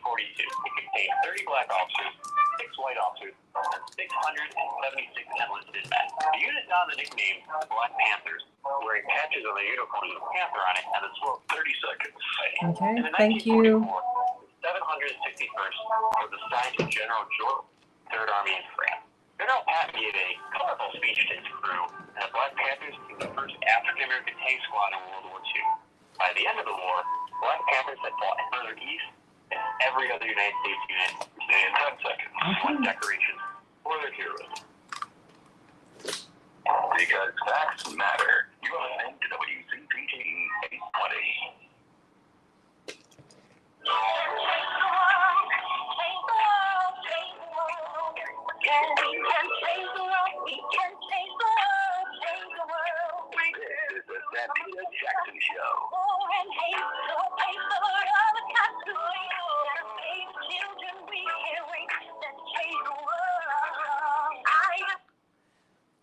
1942. It contained 30 black officers, 6 white officers, and 676 enlisted men. The unit donned the nickname Black Panthers, wearing patches on their uniforms with a panther on it, and a slow 30 seconds. Okay, in the thank you. 761st was assigned to General George, Third Army in France. General Patton gave a colorful speech to his crew, and the Black Panthers became the first African-American tank squad in World War II. By the end of the war, Black Panthers had fought further east than every other United States unit, receiving 10 seconds, one decoration for their heroism. Because facts matter. You are listening to WCPT 820. This is the Santita Jackson Show.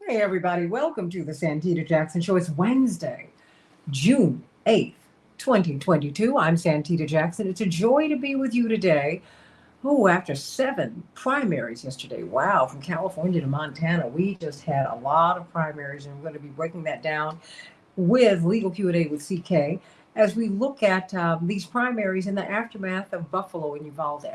Hey everybody, welcome to the Santita Jackson Show. It's Wednesday, June 8th, 2022. I'm Santita Jackson. It's a joy to be with you today. Oh, after 7 primaries yesterday. Wow, from California to Montana. We just had a lot of primaries, and we're going to be breaking that down with Legal Q&A with CK as we look at these primaries in the aftermath of Buffalo and Uvalde.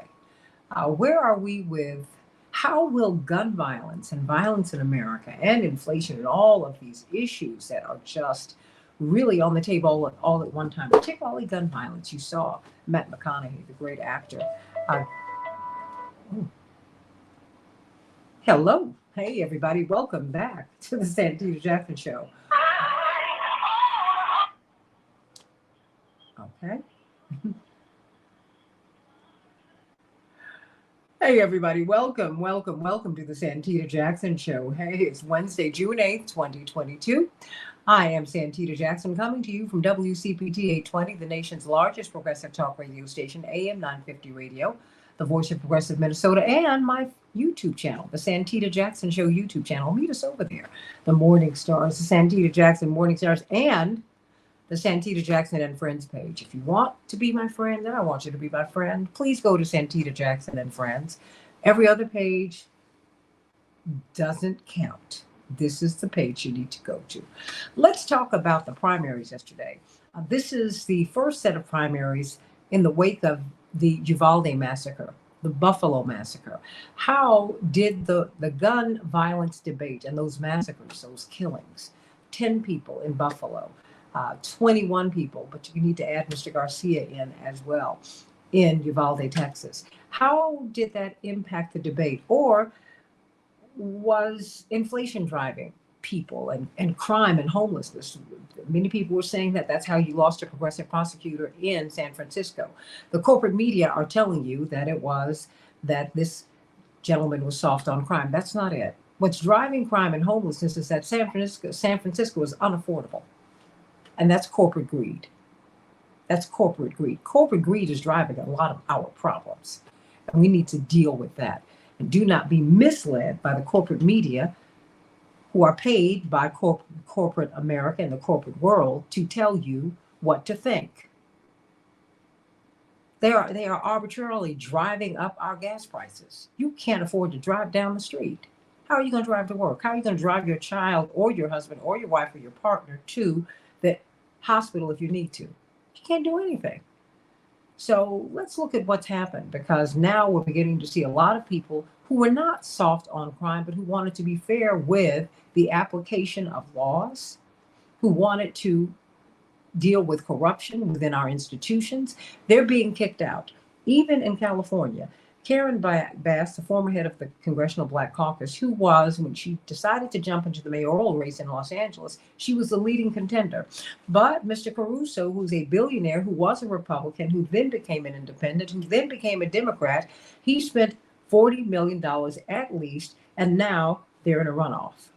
Where are we with how will gun violence and violence in America and inflation and all of these issues that are just really on the table all at one time, particularly gun violence? You saw Matt McConaughey, the great actor. Hello. Hey, everybody. Welcome back to the Santita Jackson Show. Okay. Hey, everybody. Welcome to the Santita Jackson Show. Hey, it's Wednesday, June 8th, 2022. I am Santita Jackson, coming to you from WCPT 820, the nation's largest progressive talk radio station, AM 950 radio, the voice of progressive Minnesota, and my YouTube channel, the Santita Jackson Show YouTube channel. Meet us over there. The Morning Stars, the Santita Jackson Morning Stars, and the Santita Jackson and Friends page. If you want to be my friend, and I want you to be my friend, please go to Santita Jackson and Friends. Every other page doesn't count. This is the page you need to go to. Let's talk about the primaries yesterday. This is the first set of primaries in the wake of the Uvalde massacre, the Buffalo massacre. How did the gun violence debate and those massacres, those killings, 10 people in Buffalo, 21 people, but you need to add Mr. Garcia in as well, in Uvalde, Texas. How did that impact the debate? Or was inflation driving people and crime and homelessness? Many people were saying that that's how you lost a progressive prosecutor in San Francisco. The corporate media are telling you that it was that this gentleman was soft on crime. That's not it. What's driving crime and homelessness is that San Francisco is unaffordable. And that's corporate greed. That's corporate greed. Corporate greed is driving a lot of our problems. And we need to deal with that. And do not be misled by the corporate media, who are paid by corporate America and the corporate world to tell you what to think. They are arbitrarily driving up our gas prices. You can't afford to drive down the street. How are you going to drive to work? How are you going to drive your child or your husband or your wife or your partner to the hospital if you need to? You can't do anything. So let's look at what's happened, because now we're beginning to see a lot of people who were not soft on crime, but who wanted to be fair with the application of laws, who wanted to deal with corruption within our institutions. They're being kicked out. Even in California, Karen Bass, the former head of the Congressional Black Caucus, who was, when she decided to jump into the mayoral race in Los Angeles, she was the leading contender. But Mr. Caruso, who's a billionaire, who was a Republican, who then became an independent, who then became a Democrat, he spent $40 million at least, and now they're in a runoff.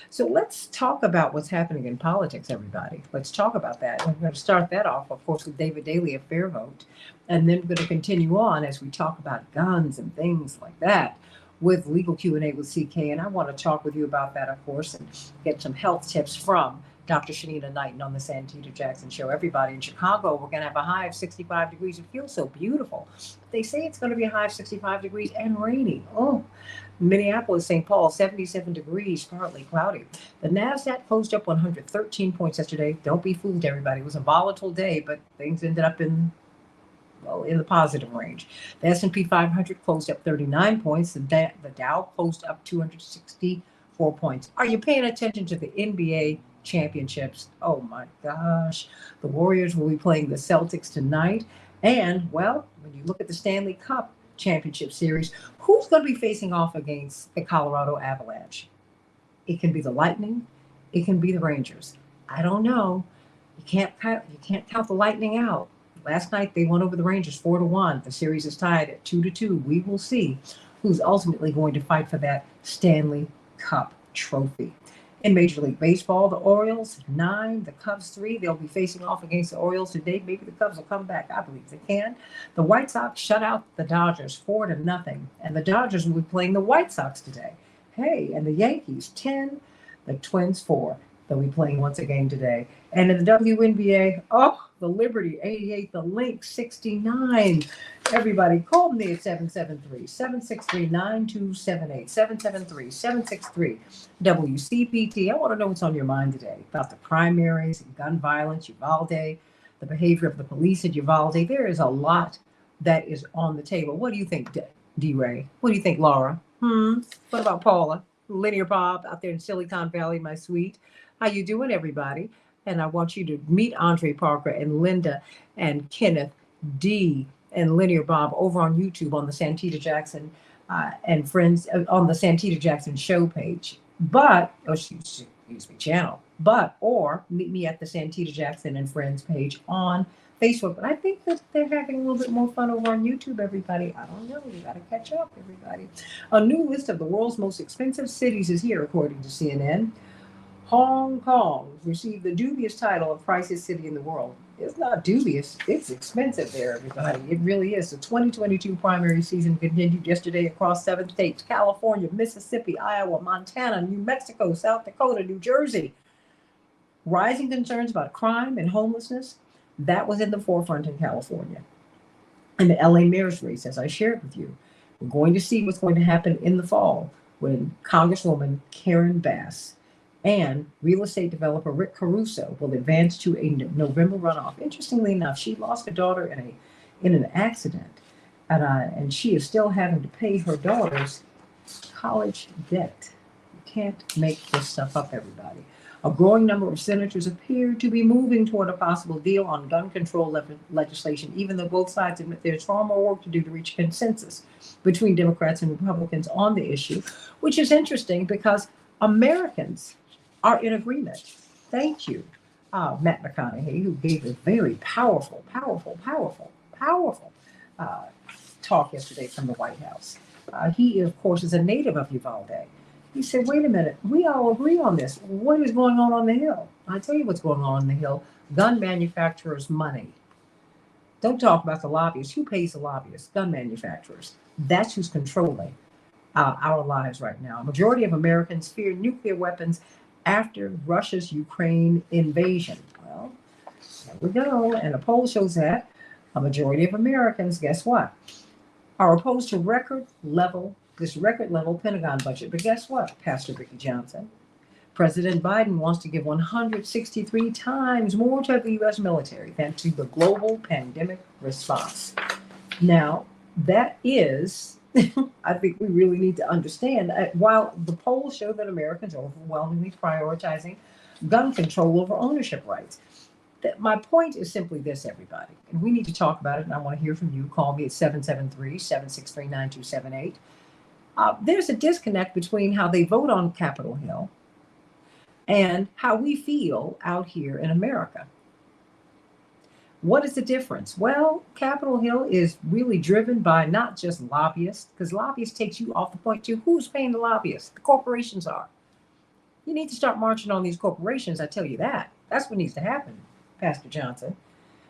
So let's talk about what's happening in politics, everybody. Let's talk about that. I'm going to start that off, of course, with David Daley of Fair Vote. And then we're going to continue on as we talk about guns and things like that with Legal Q&A with CK. And I want to talk with you about that, of course, and get some health tips from Dr. Shanita Knighton on the Santita Jackson Show. Everybody, in Chicago, we're going to have a high of 65 degrees. It feels so beautiful. They say it's going to be a high of 65 degrees and rainy. Oh, Minneapolis, St. Paul, 77 degrees, partly cloudy. The NASDAQ closed up 113 points yesterday. Don't be fooled, everybody. It was a volatile day, but things ended up in the positive range. The S&P 500 closed up 39 points. The Dow closed up 264 points. Are you paying attention to the NBA championships? Oh my gosh. The Warriors will be playing the Celtics tonight. And, well, when you look at the Stanley Cup Championship Series, who's going to be facing off against the Colorado Avalanche? It can be the Lightning. It can be the Rangers. I don't know. You can't count the Lightning out. Last night, they won over the Rangers 4-1. The series is tied at 2-2. We will see who's ultimately going to fight for that Stanley Cup trophy. In Major League Baseball, the Orioles 9, the Cubs 3. They'll be facing off against the Orioles today. Maybe the Cubs will come back. I believe they can. The White Sox shut out the Dodgers 4-0. And the Dodgers will be playing the White Sox today. Hey, and the Yankees 10, the Twins 4. They'll be playing once again today. And in the WNBA, the Liberty 88, the Lynx 69. Everybody, call me at 773-763-9278. 773-763-WCPT. I want to know what's on your mind today about the primaries, gun violence, Uvalde, the behavior of the police at Uvalde. There is a lot that is on the table. What do you think, D-Ray? What do you think, Laura? What about Paula? Linear Bob out there in Silicon Valley, my sweet. How you doing, everybody? And I want you to meet Andre Parker and Linda and Kenneth D and Linear Bob over on YouTube on the Santita Jackson and Friends on the Santita Jackson show page. Channel. Or meet me at the Santita Jackson and Friends page on Facebook. But I think that they're having a little bit more fun over on YouTube, everybody. I don't know. You got to catch up, everybody. A new list of the world's most expensive cities is here, according to CNN. Hong Kong received the dubious title of priciest city in the world. It's not dubious. It's expensive there, everybody. It really is. The 2022 primary season continued yesterday across 7 states: California, Mississippi, Iowa, Montana, New Mexico, South Dakota, New Jersey. Rising concerns about crime and homelessness, that was in the forefront in California. And the LA mayor's race, as I shared with you, we're going to see what's going to happen in the fall when Congresswoman Karen Bass and real estate developer Rick Caruso will advance to a November runoff. Interestingly enough, she lost a daughter in an accident, and she is still having to pay her daughter's college debt. You can't make this stuff up, everybody. A growing number of senators appear to be moving toward a possible deal on gun control legislation, even though both sides admit there's far more work to do to reach consensus between Democrats and Republicans on the issue, which is interesting because Americans are in agreement. Thank you, Matt McConaughey, who gave a very powerful talk yesterday from the White House. He, of course, is a native of Uvalde. He said, wait a minute, we all agree on this. What is going on the Hill? I'll tell you what's going on the Hill. Gun manufacturers' money. Don't talk about the lobbyists. Who pays the lobbyists? Gun manufacturers. That's who's controlling our lives right now. A majority of Americans fear nuclear weapons after Russia's Ukraine invasion. Well, there we go. And a poll shows that a majority of Americans, guess what, are opposed to record level Pentagon budget. But guess what, Pastor Ricky Johnson? President Biden wants to give 163 times more to the U.S. military than to the global pandemic response. Now, that is, I think we really need to understand, while the polls show that Americans are overwhelmingly prioritizing gun control over ownership rights. My point is simply this, everybody, and we need to talk about it, and I want to hear from you. Call me at 773-763-9278. There's a disconnect between how they vote on Capitol Hill and how we feel out here in America. What is the difference? Well, Capitol Hill is really driven by not just lobbyists, because lobbyists takes you off the point to who's paying the lobbyists. The corporations are. You need to start marching on these corporations, I tell you that. That's what needs to happen, Pastor Johnson.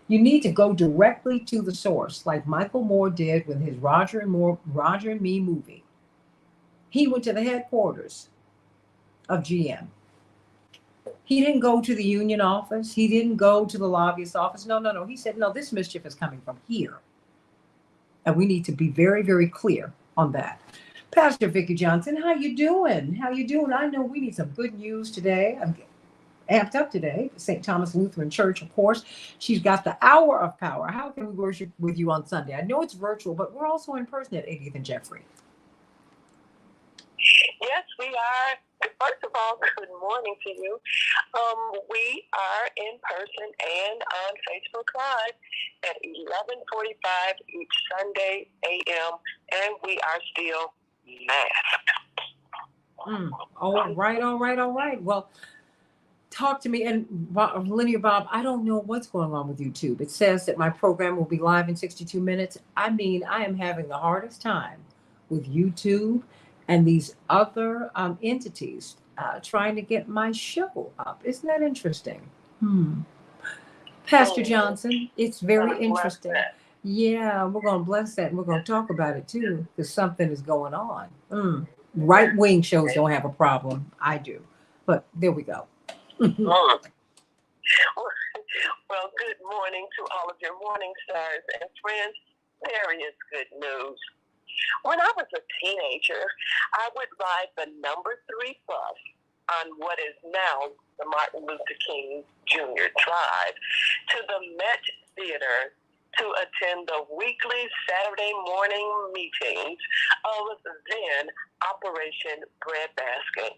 You need to go directly to the source, like Michael Moore did with his Roger and Me movie. He went to the headquarters of GM. He didn't go to the union office. He didn't go to the lobbyist office. No. He said, no, this mischief is coming from here. And we need to be very, very clear on that. Pastor Vicki Johnson, how you doing? How you doing? I know we need some good news today. I'm amped up today. St. Thomas Lutheran Church, of course. She's got the hour of power. How can we worship with you on Sunday? I know it's virtual, but we're also in person at 80th and Jeffrey. Yes, we are. First of all, good morning to you. We are in person and on Facebook Live at 11:45 each Sunday a.m., and we are still masked. All right. Well, talk to me. And Linear Bob, I don't know what's going on with YouTube. It says that my program will be live in 62 minutes. I mean, I am having the hardest time with YouTube and these other entities trying to get my show up. Isn't that interesting? Pastor Johnson, it's very interesting. Yeah, we're going to bless that. And we're going to talk about it too, because something is going on. Right-wing shows don't have a problem. I do. But there we go. Well, good morning to all of your morning stars and friends. There is good news. When I was a teenager, I would ride the number 3 bus on what is now the Martin Luther King Jr. Drive to the Met Theater to attend the weekly Saturday morning meetings of then Operation Breadbasket.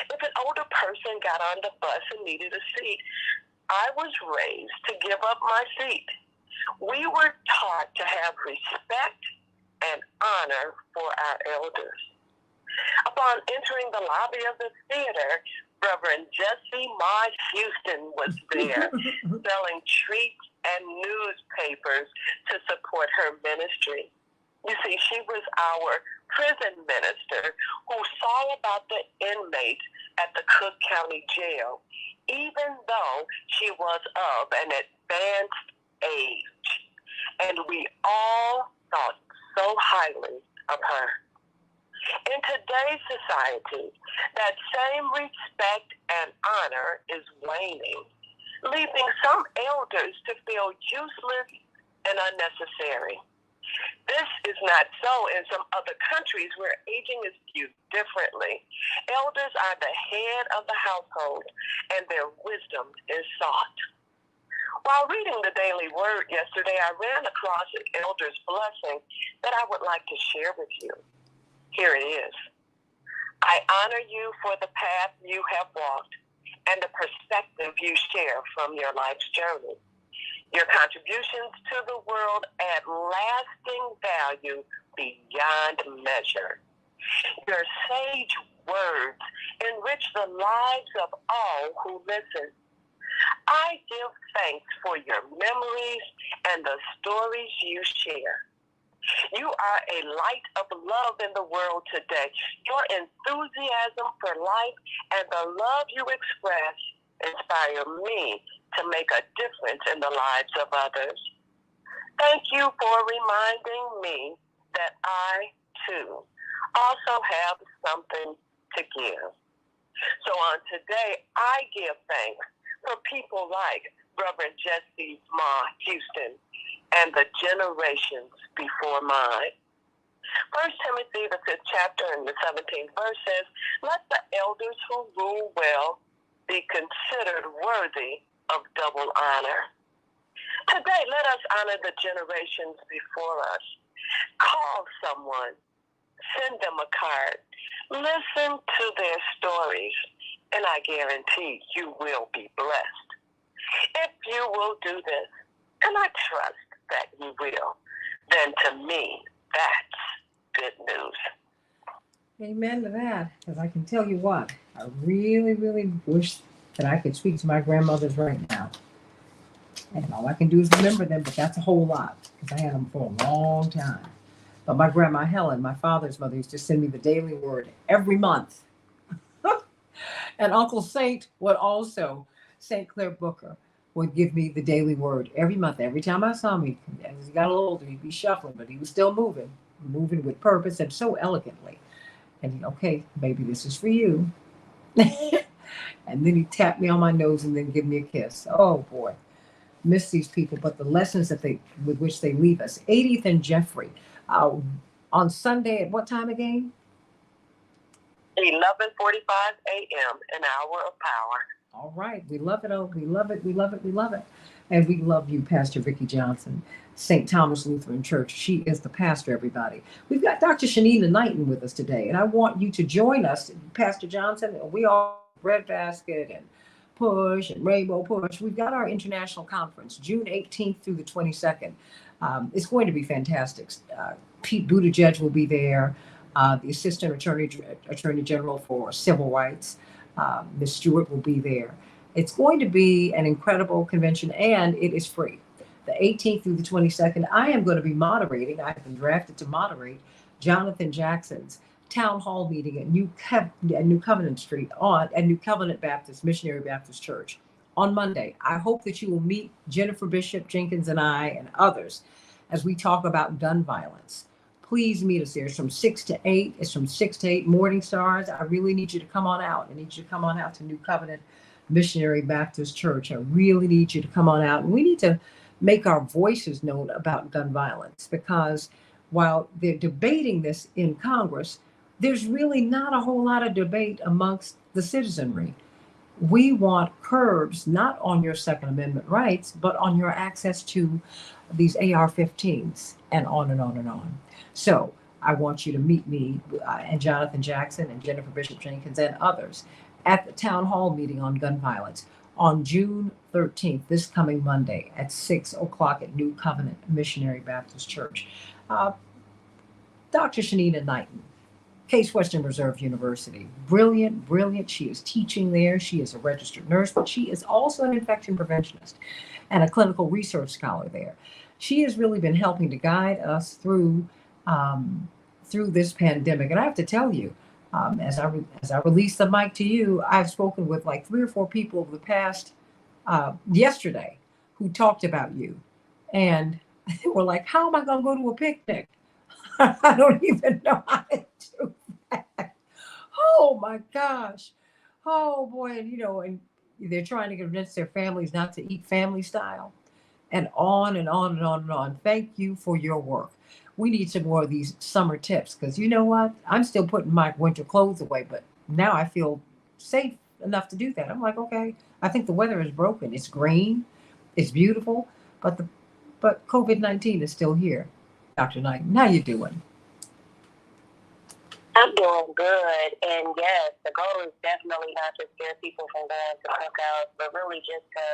If an older person got on the bus and needed a seat, I was raised to give up my seat. We were taught to have respect and honor for our elders. Upon entering the lobby of the theater, Reverend Jessie Ma Houston was there, selling treats and newspapers to support her ministry. You see, she was our prison minister who saw about the inmates at the Cook County Jail, even though she was of an advanced age. And we all thought so highly of her. In today's society, that same respect and honor is waning, leaving some elders to feel useless and unnecessary. This is not so in some other countries where aging is viewed differently. Elders are the head of the household, and their wisdom is sought. While reading the Daily Word yesterday, I ran across an elder's blessing that I would like to share with you. Here it is. I honor you for the path you have walked and the perspective you share from your life's journey. Your contributions to the world add lasting value beyond measure. Your sage words enrich the lives of all who listen. I give thanks for your memories and the stories you share. You are a light of love in the world today. Your enthusiasm for life and the love you express inspire me to make a difference in the lives of others. Thank you for reminding me that I, too, also have something to give. So on today, I give thanks for people like Reverend Jessie Ma Houston and the generations before mine. 1 Timothy, the 5th chapter and the 17th verse says, let the elders who rule well be considered worthy of double honor. Today, let us honor the generations before us. Call someone, send them a card, listen to their stories, and I guarantee you will be blessed. If you will do this, and I trust that you will, then to me, that's good news. Amen to that. Because I can tell you what, I really, really wish that I could speak to my grandmothers right now. And all I can do is remember them, but that's a whole lot. Because I had them for a long time. But my grandma Helen, my father's mother, used to send me the Daily Word every month. And Uncle Saint would also, St. Clair Booker, would give me the Daily Word every month. Every time I saw him, as he got a little older, he'd be shuffling, but he was still moving with purpose and so elegantly. And okay, baby, this is for you. And then he tapped me on my nose and then give me a kiss. Oh boy, miss these people, but the lessons with which they leave us. 80th and Jeffrey, on Sunday at what time again? 11:45 a.m., an hour of power. All right. We love it. Oh, we love it. We love it. We love it. And we love you, Pastor Vicki Johnson, St. Thomas Lutheran Church. She is the pastor, everybody. We've got Dr. Shanina Knighton with us today, and I want you to join us, Pastor Johnson. We all Breadbasket and Push and Rainbow Push. We've got our international conference, June 18th through the 22nd. It's going to be fantastic. Pete Buttigieg will be there, the Assistant Attorney General for Civil Rights. Ms. Stewart will be there. It's going to be an incredible convention, and it is free. The 18th through the 22nd, I am going to be moderating. I've been drafted to moderate Jonathan Jackson's town hall meeting at New Covenant Street at New Covenant Baptist, Missionary Baptist Church on Monday. I hope that you will meet Jennifer Bishop Jenkins and I and others as we talk about gun violence. Please meet us there. It's from 6 to 8. It's from 6 to 8 Morning Stars. I really need you to come on out. I need you to come on out to New Covenant Missionary Baptist Church. I really need you to come on out. And we need to make our voices known about gun violence, because while they're debating this in Congress, there's really not a whole lot of debate amongst the citizenry. We want curbs, not on your Second Amendment rights, but on your access to these AR-15s and on and on and on. So I want you to meet me and Jonathan Jackson and Jennifer Bishop Jenkins and others at the town hall meeting on gun violence on June 13th, this coming Monday at 6 o'clock at New Covenant Missionary Baptist Church. Dr. Shanina Knighton, Case Western Reserve University. Brilliant, brilliant. She is teaching there. She is a registered nurse, but she is also an infection preventionist and a clinical research scholar there. She has really been helping to guide us through this pandemic. And I have to tell you, as I release the mic to you, I've spoken with like 3 or 4 people over the past yesterday who talked about you, and they were like, "How am I going to go to a picnic? I don't even know how to do that." Oh my gosh. Oh boy. And they're trying to convince their families not to eat family style, and on and on and on and on. Thank you for your work. We need some more of these summer tips, because you know what? I'm still putting my winter clothes away, but now I feel safe enough to do that. I'm like, okay, I think the weather is broken. It's green, it's beautiful, but COVID-19 is still here. Dr. Knighton, how you doing? I'm doing good, and yes, the goal is definitely not to scare people from going to cookouts, but really just to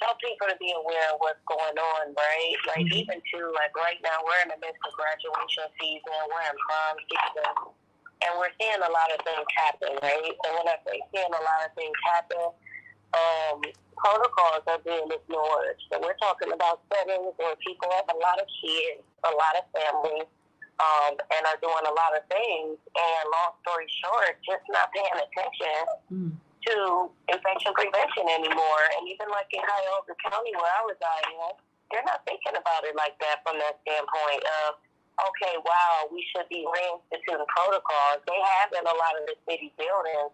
help people to be aware of what's going on, right? Like, even too, like right now, we're in the midst of graduation season, we're in prom season, and we're seeing a lot of things happen, right? And when I say seeing a lot of things happen, protocols are being ignored. So we're talking about settings where people have a lot of kids, a lot of families, and are doing a lot of things, and long story short, just not paying attention to infection prevention anymore. And even like in Cuyahoga County, where I reside in, they're not thinking about it like that from that standpoint of, okay, wow, we should be reinstituting protocols. They have in a lot of the city buildings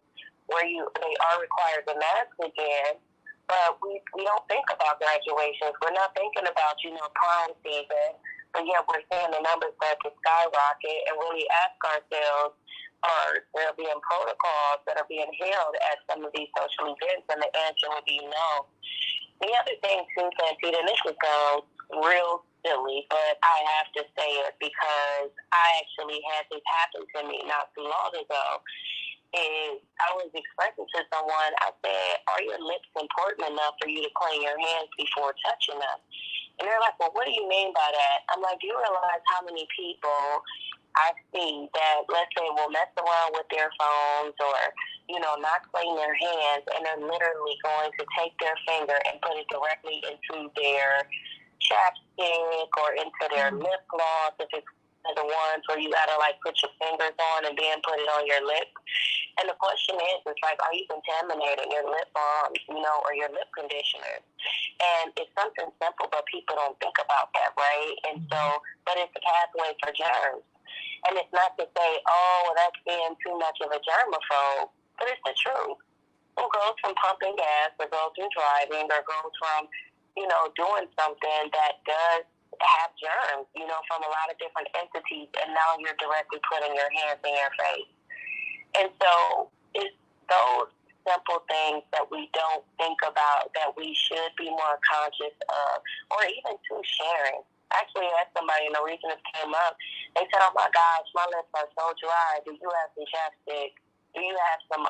where they are required to mask again, but we don't think about graduations. We're not thinking about, prom season. But yeah, we're seeing the numbers start to skyrocket, and really ask ourselves, are there being protocols that are being held at some of these social events? And the answer would be no. The other thing too, Santita, and this is real silly, but I have to say it because I actually had this happen to me not too long ago. And I was expressing to someone, I said, "Are your lips important enough for you to clean your hands before touching them?" And they're like, "Well, what do you mean by that?" I'm like, "Do you realize how many people I see that, let's say, will mess around with their phones or, not clean their hands, and they're literally going to take their finger and put it directly into their chapstick or into their lip gloss, if it's the ones where you gotta put your fingers on and then put it on your lips." And the question is, it's like, are you contaminating your lip balms, or your lip conditioners? And it's something simple, but people don't think about that, right? And so, but it's a pathway for germs. And it's not to say, oh, well, that's being too much of a germaphobe, but it's the truth. Well, goes from pumping gas, or goes from driving, or goes from, doing something that does have germs, from a lot of different entities, and now you're directly putting your hands in your face. And so it's those simple things that we don't think about that we should be more conscious of, or even to sharing. Actually, I asked somebody, and the reason it came up, they said, "Oh my gosh, my lips are so dry. Do you have some chapstick? Do you have some,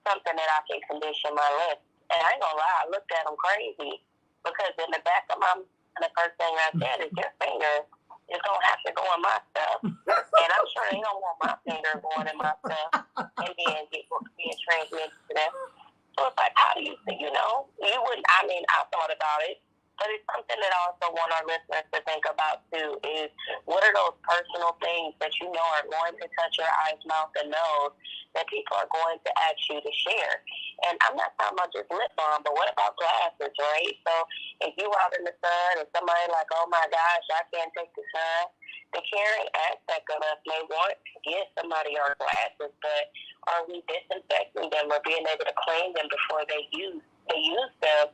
something that I can condition my lips?" And I ain't gonna lie, I looked at them crazy, because in the back of my mind, the first thing I said is, "Your finger is gonna have to go in my stuff," and I'm sure they don't want my finger going in my stuff and then being transmitted to them. So it's like, how do you think? You wouldn't. I mean, I thought about it. But it's something that I also want our listeners to think about, too, is what are those personal things that are going to touch your eyes, mouth, and nose that people are going to ask you to share? And I'm not talking about just lip balm, but what about glasses, right? So if you out in the sun and somebody like, "Oh, my gosh, I can't take the sun," the caring aspect of us may want to get somebody our glasses, but are we disinfecting them or being able to clean them before they use them,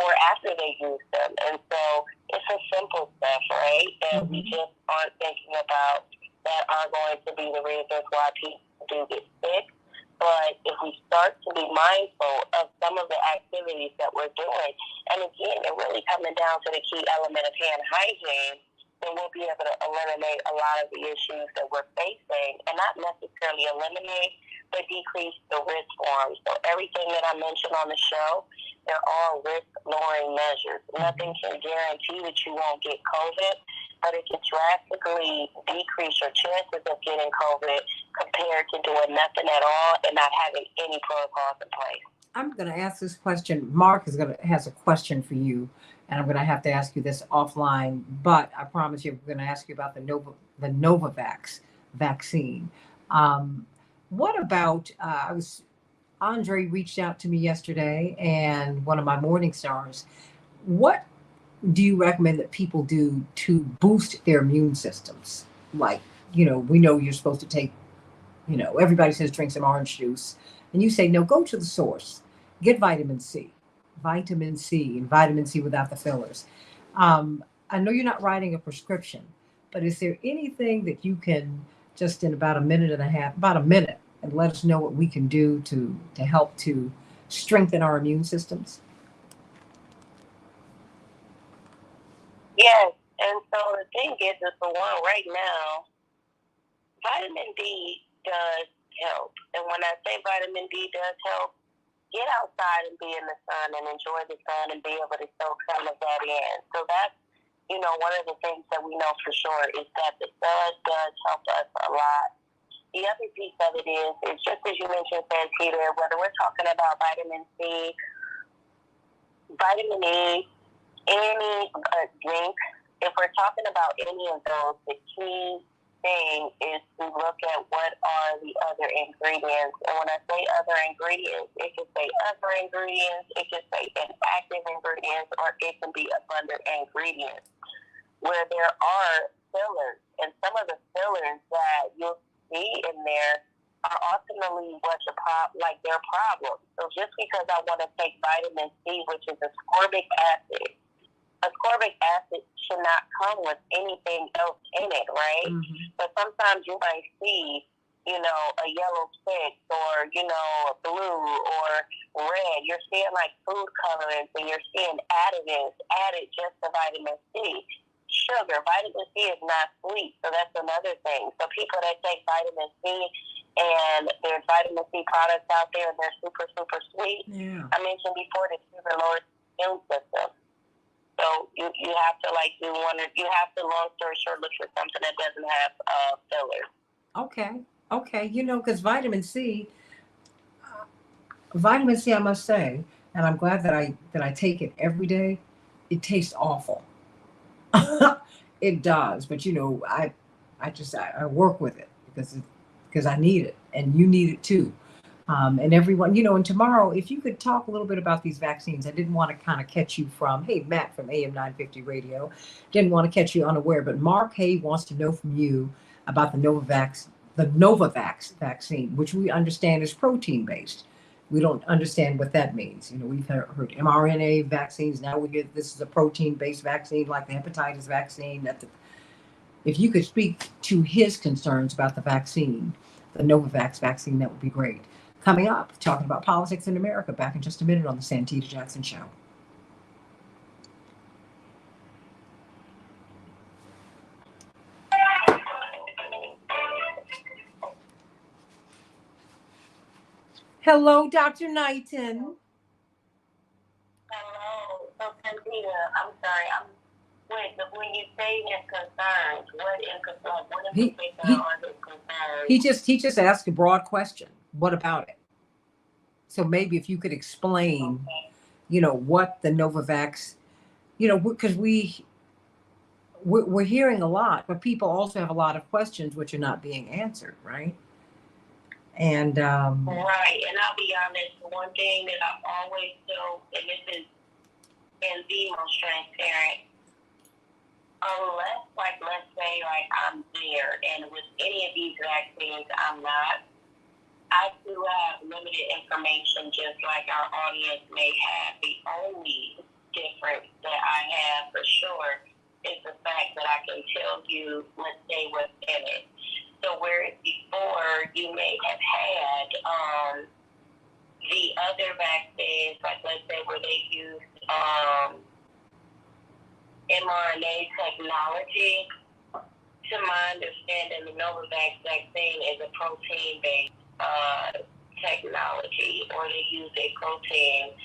or after they use them? And so it's a simple stuff, right, that we just aren't thinking about, that are going to be the reasons why people do get sick. But if we start to be mindful of some of the activities that we're doing, and again, they're really coming down to the key element of hand hygiene, then we'll be able to eliminate a lot of the issues that we're facing, and not necessarily eliminate, but decrease the risk for them. So everything that I mentioned on the show, they're all risk-lowering measures. Nothing can guarantee that you won't get COVID, but it can drastically decrease your chances of getting COVID compared to doing nothing at all and not having any protocols in place. I'm going to ask this question. Mark has a question for you, and I'm going to have to ask you this offline, but I promise you I'm going to ask you about the Novavax vaccine. What about, Andre reached out to me yesterday, and one of my morning stars. What do you recommend that people do to boost their immune systems? Like, we know you're supposed to take, everybody says drink some orange juice, and you say, no, go to the source, get vitamin C and vitamin C without the fillers. I know you're not writing a prescription, but is there anything that you can just in about a minute, and let us know what we can do to help to strengthen our immune systems? Yes, and so the thing is for one, right now, vitamin D does help. And when I say vitamin D does help, get outside and be in the sun and enjoy the sun and be able to soak some of that in. So that's, one of the things that we know for sure is that the sun does help us a lot. The other piece of it is just as you mentioned, Santita, whether we're talking about vitamin C, vitamin E, any drink, if we're talking about any of those, the key thing is to look at what are the other ingredients. And when I say other ingredients, it can say other ingredients, it can say inactive ingredients, or it can be abundant ingredients, where there are fillers. And some of the fillers that you'll see in there are ultimately their problem. So just because I want to take vitamin C, which is ascorbic acid should not come with anything else in it, right? Mm-hmm. But sometimes you might see, a yellow stick or, a blue or red. You're seeing like food colorants and you're seeing additives added just to vitamin C. Sugar, vitamin C is not sweet, so that's another thing. So people that take vitamin C and there's vitamin C products out there and they're super, super sweet. Yeah. I mentioned before that sugar lowers the immune system. So you have to you have to, long story short, look for something that doesn't have fillers. Okay. Because vitamin C, I must say, and I'm glad that I take it every day. It tastes awful. It does, but I work with it because I need it, and you need it too. And everyone, and tomorrow, if you could talk a little bit about these vaccines. I didn't want to kind of catch you Matt from AM 950 Radio, didn't want to catch you unaware, but Mark Hay wants to know from you about the Novavax the Novavax vaccine, which we understand is protein-based. We don't understand what that means. We've heard mRNA vaccines. Now we get this is a protein-based vaccine, like the hepatitis vaccine. If you could speak to his concerns about the vaccine, the Novavax vaccine, that would be great. Coming up, talking about politics in America. Back in just a minute on the Santita Jackson Show. Hello, Dr. Knighton. Hello. So, Santita, I'm sorry. When you say his concerns, what is his concerns? He just asked a broad question. What about it? So maybe if you could explain, what the Novavax, because we're hearing a lot, but people also have a lot of questions which are not being answered, right? And right, and I'll be honest, one thing that I've always told, and this is in the most transparent, unless, let's say, I'm there, and with any of these vaccines, I'm not, I do have limited information, just like our audience may have. The only difference that I have for sure is the fact that I can tell you, let's say, what's in it. So whereas before you may have had the other vaccines, let's say where they use mRNA technology, to my understanding, the Novavax vaccine is a protein-based technology, or they use a protein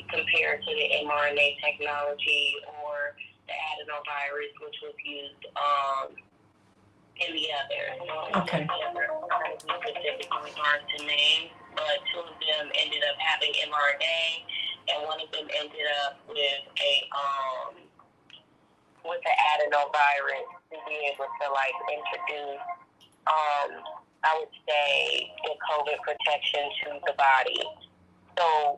compared to the mRNA technology or the adenovirus, which was used in the other. Okay. Specific in regards to names, but two of them ended up having mRNA, and one of them ended up with the adenovirus to be able to introduce, I would say, the COVID protection to the body. So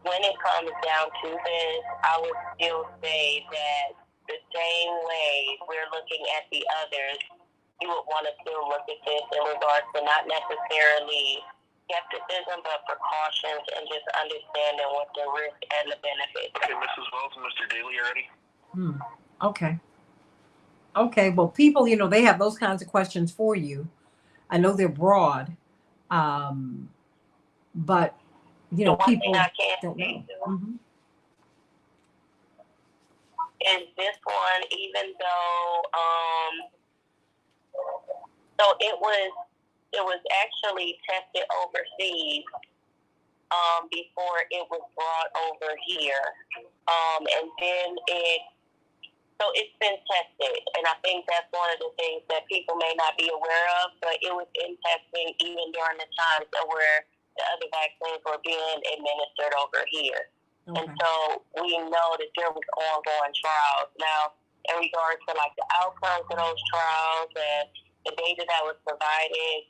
when it comes down to this, I would still say that the same way we're looking at the others, you would want to still look at this in regards to not necessarily skepticism, but precautions, and just understanding what the risk and the benefits. Okay, Mrs. Wells and Mr. Daly, already? Okay. Okay. Well, people, they have those kinds of questions for you. I know they're broad, but people don't know. Is this one, even though so it was actually tested overseas before it was brought over here, and then it's been tested, and I think that's one of the things that people may not be aware of, but it was in testing even during the times where the other vaccines were being administered over here. Okay. And so we know that there was ongoing trials. Now, in regards to the outcomes of those trials and the data that was provided,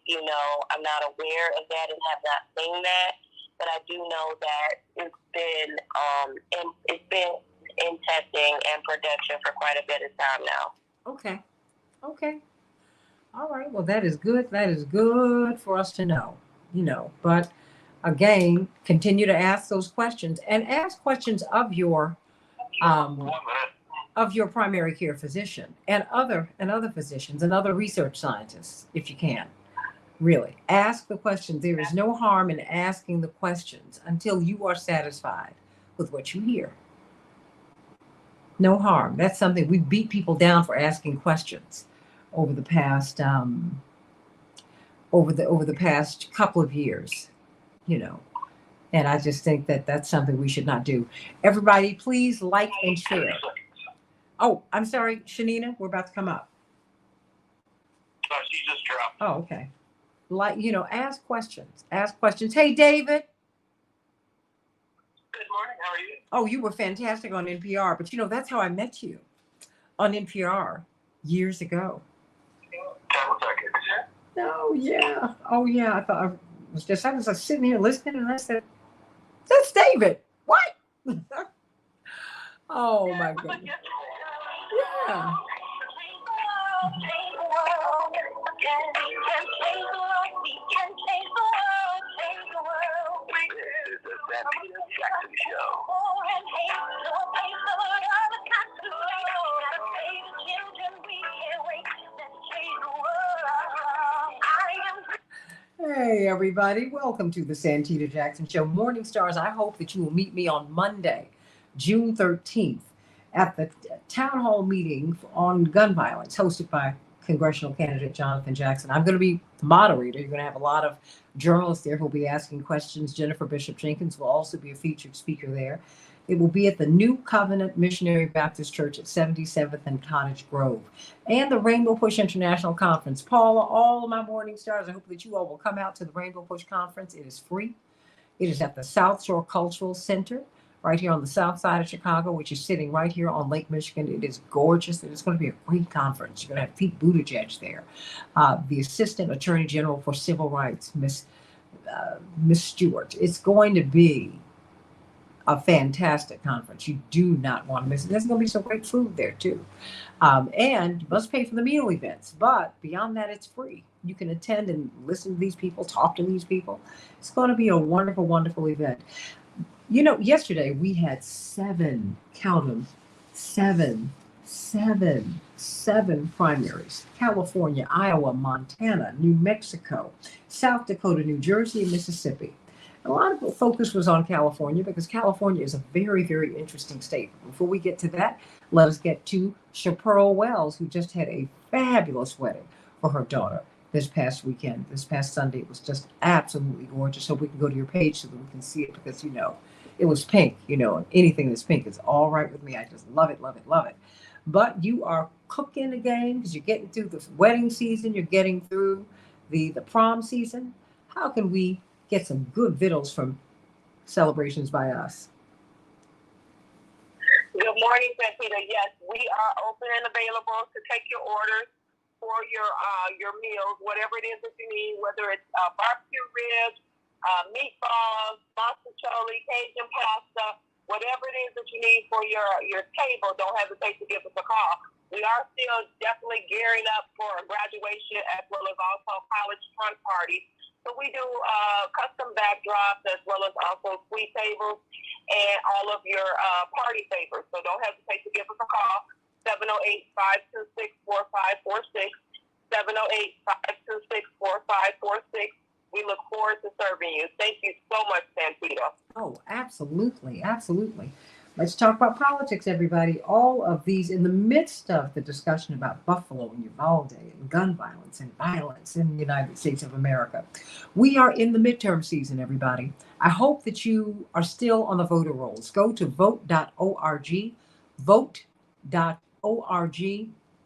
I'm not aware of that and have not seen that, but I do know that it's been in testing and production for quite a bit of time now. Okay. All right. Well, that is good. That is good for us to know, but again, continue to ask those questions, and ask questions of your primary care physician and other physicians and other research scientists, if you can. Really ask the questions. There is no harm in asking the questions until you are satisfied with what you hear. No harm. That's something we beat people down for asking questions over the past over the past couple of years, and I just think that that's something we should not do. Everybody, please like and share. Oh, I'm sorry, Shanina, we're about to come up. No, she just dropped. Oh, okay. Ask questions. Hey, David. Good morning. How are you? Oh, you were fantastic on NPR, but that's how I met you, on NPR years ago. 10 seconds. Oh yeah. I thought I was sitting here listening, and I said, "That's David." What? Oh my goodness. Yeah. change the world. We can change the world. Change the world. This is the Santita Jackson Show. Hey, everybody. Welcome to the Santita Jackson Show. Morning Stars, I hope that you will meet me on Monday, June 13th, at the town hall meeting on gun violence hosted by Congressional candidate Jonathan Jackson. I'm going to be the moderator. You're going to have a lot of journalists there who will be asking questions. Jennifer Bishop Jenkins will also be a featured speaker there. It will be at the New Covenant Missionary Baptist Church at 77th and Cottage Grove, and the Rainbow Push International Conference. Paula, all of my morning stars, I hope that you all will come out to the Rainbow Push Conference. It is free. It is at the South Shore Cultural Center, right here on the south side of Chicago, which is sitting right here on Lake Michigan. It is gorgeous. It is going to be a great conference. You're going to have Pete Buttigieg there, the Assistant Attorney General for Civil Rights, Miss Stewart. It's going to be a fantastic conference. You do not want to miss it. There's going to be some great food there too. And you must pay for the meal events, but beyond that, it's free. You can attend and listen to these people, talk to these people. It's going to be a wonderful, wonderful event. You know, yesterday we had seven primaries: California, Iowa, Montana, New Mexico, South Dakota, New Jersey, and Mississippi. A lot of the focus was on California because California is a very, very interesting state. Before we get to that, let us get to Shapiro Wells, who just had a fabulous wedding for her daughter this past weekend. This past Sunday, it was just absolutely gorgeous. So we can go to your page so that we can see it because, you know, it was pink, you know, and anything that's pink is all right with me. I just love it, love it, love it. But you are cooking again because you're getting through the wedding season. You're getting through the prom season. How can we get some good victuals from Celebrations by Us? Good morning, Santita. Yes, we are open and available to take your orders for your meals, whatever it is that you need, whether it's barbecue ribs, meatballs, mozzarella, Cajun pasta, whatever it is that you need for your table. Don't hesitate to give us a call. We are still definitely gearing up for a graduation as well as also college front parties. So we do custom backdrops as well as also suite tables and all of your party favors. So don't hesitate to give us a call, 708-526-4546, 708-526-4546. We look forward to serving you. Thank you so much, Santita. Oh, absolutely, absolutely. Let's talk about politics, everybody. All of these in the midst of the discussion about Buffalo and Uvalde and gun violence and violence in the United States of America. We are in the midterm season, everybody. I hope that you are still on the voter rolls. Go to vote.org, vote.org.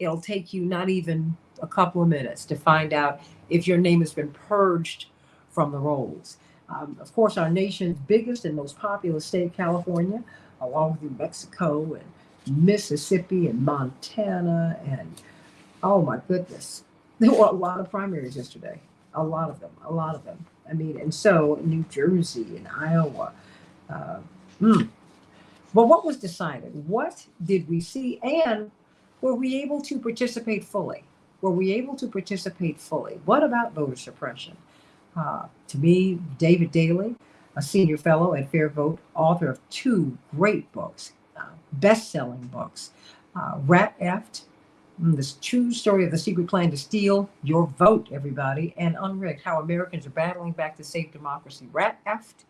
It'll take you not even a couple of minutes to find out if your name has been purged from the rolls. Of course, our nation's biggest and most populous state, California, along with New Mexico and Mississippi and Montana, and oh my goodness, there were a lot of primaries yesterday. A lot of them. I mean, and so New Jersey and Iowa. But what was decided? What did we see? And were we able to participate fully? What about voter suppression? To me, David Daley, a senior fellow at Fair Vote, author of two great books, best-selling books, Rat Effed, this true story of the secret plan to steal your vote, everybody, and Unrigged, how Americans are battling back to save democracy. Rat Effed,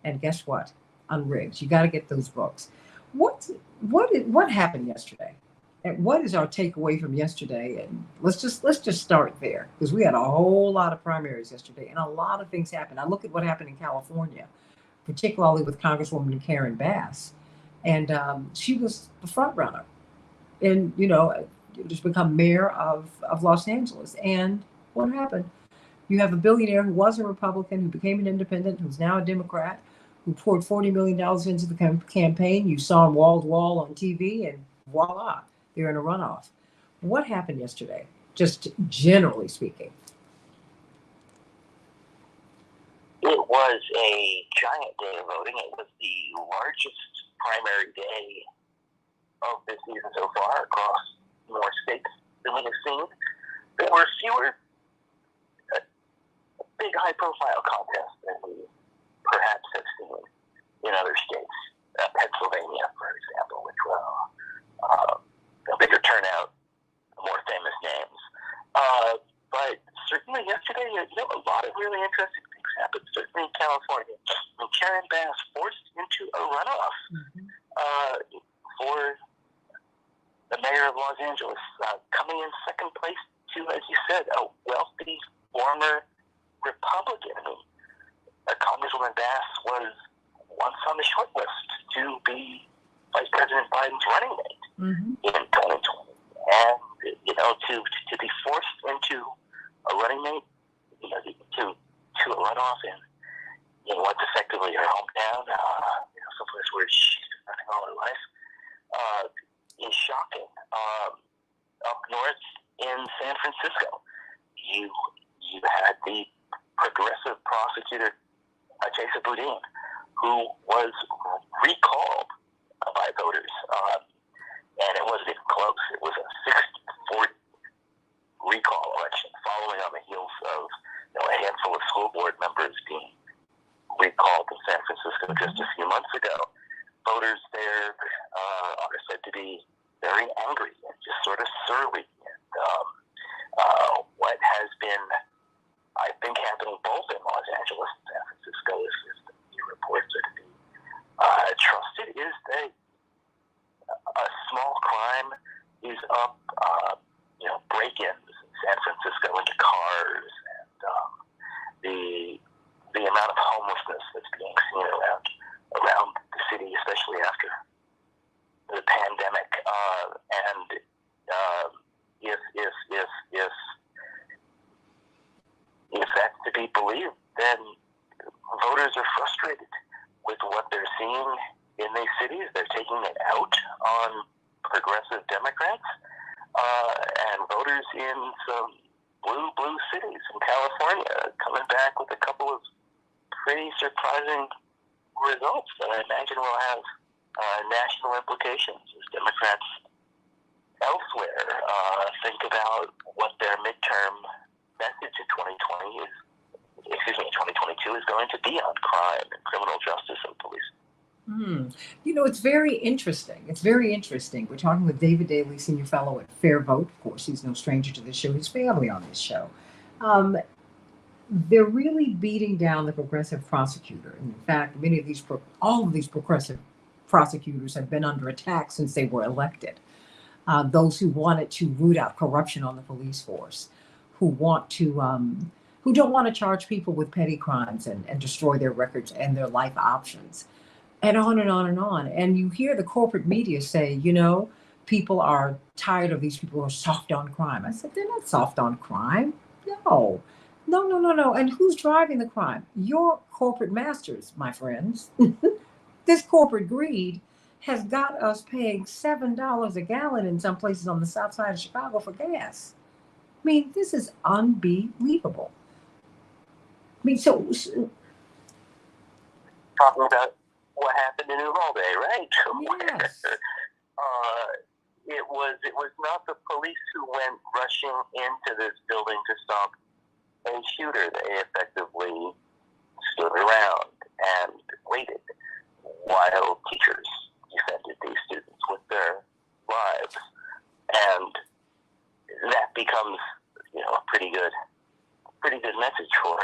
and guess what? Unrigged. You got to get those books. What happened yesterday? And what is our takeaway from yesterday? And let's just start there, because we had a whole lot of primaries yesterday and a lot of things happened. I look at what happened in California, particularly with Congresswoman Karen Bass, and she was the front runner, and just become mayor of Los Angeles. And what happened? You have a billionaire who was a Republican, who became an independent, who's now a Democrat, who poured $40 million into the campaign. You saw him wall to wall on TV, and voila, they're in a runoff. What happened yesterday, just generally speaking? It was a giant day of voting. It was the largest primary day of this season so far across more states than we have seen. There were fewer really interesting things happened, certainly in California. When Karen Bass forced into a runoff for the mayor of Los Angeles, coming in second place to, as you said, a wealthy former Republican. I mean, Congresswoman Bass was once on the short list to be Vice President Biden's running mate in 2020. And, to be forced into a running mate, to a runoff in what's effectively her hometown, someplace where she's been living all her life, is shocking. Up north in San Francisco, you had the progressive prosecutor, Jason Boudin, who was recalled by voters, and it wasn't even close. It was a 6-4 recall election, following on the heels of a handful of school board members being recalled in San Francisco just a few months ago. Voters there are said to be very angry and just sort of surly. And what has been, I think, happening both in Los Angeles and San Francisco is the media reports are to be trusted, is that a small crime is up, break-ins in San Francisco into cars, and the amount of homelessness that's being seen around the city, especially after the pandemic. And if that's to be believed, then voters are frustrated with what they're seeing in these cities. They're taking it out on progressive Democrats and voters in some blue cities in California coming back with a couple of pretty surprising results that I imagine will have national implications as Democrats elsewhere think about what their midterm message in 2022 is going to be on crime and criminal justice and police. It's very interesting. It's very interesting. We're talking with David Daley, Senior Fellow at Fair Vote. Of course, he's no stranger to this show. His family on this show. They're really beating down the progressive prosecutor. In fact, all of these progressive prosecutors have been under attack since they were elected. Those who wanted to root out corruption on the police force, who don't want to charge people with petty crimes and destroy their records and their life options. And on and on and on. And you hear the corporate media say, people are tired of these people who are soft on crime. I said, they're not soft on crime. No. And who's driving the crime? Your corporate masters, my friends. This corporate greed has got us paying $7 a gallon in some places on the south side of Chicago for gas. I mean, this is unbelievable. I mean, so talking about what happened in Uvalde, right? Yes. It was not the police who went rushing into this building to stop a shooter. They effectively stood around and waited while teachers defended these students with their lives, and that becomes a pretty good message for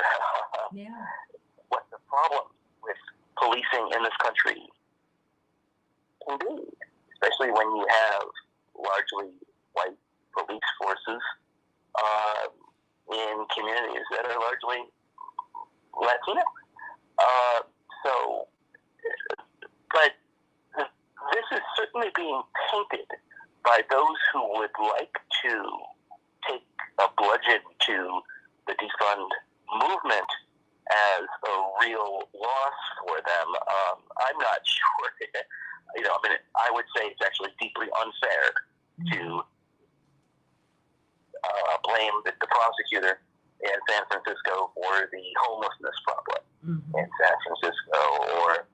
what the problem with policing in this country can be, especially when you have largely white police forces in communities that are largely Latino. But this is certainly being painted by those who would like to take a bludgeon to the defund movement as a real loss for them. I'm not sure. I would say it's actually deeply unfair to blame the prosecutor in San Francisco for the homelessness problem in San Francisco, or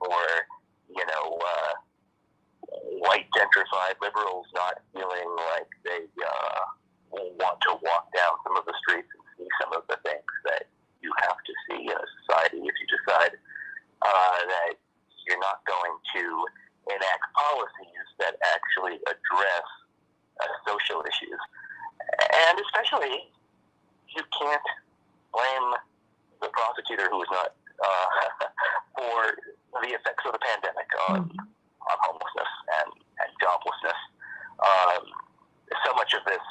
white gentrified liberals not feeling like they want to walk down some of the streets and see some of the things that you have to see in a society if you decide that you're not going to enact policies that actually address social issues. And especially, you can't blame the prosecutor who was not for the effects of the pandemic on homelessness and joblessness. So much of this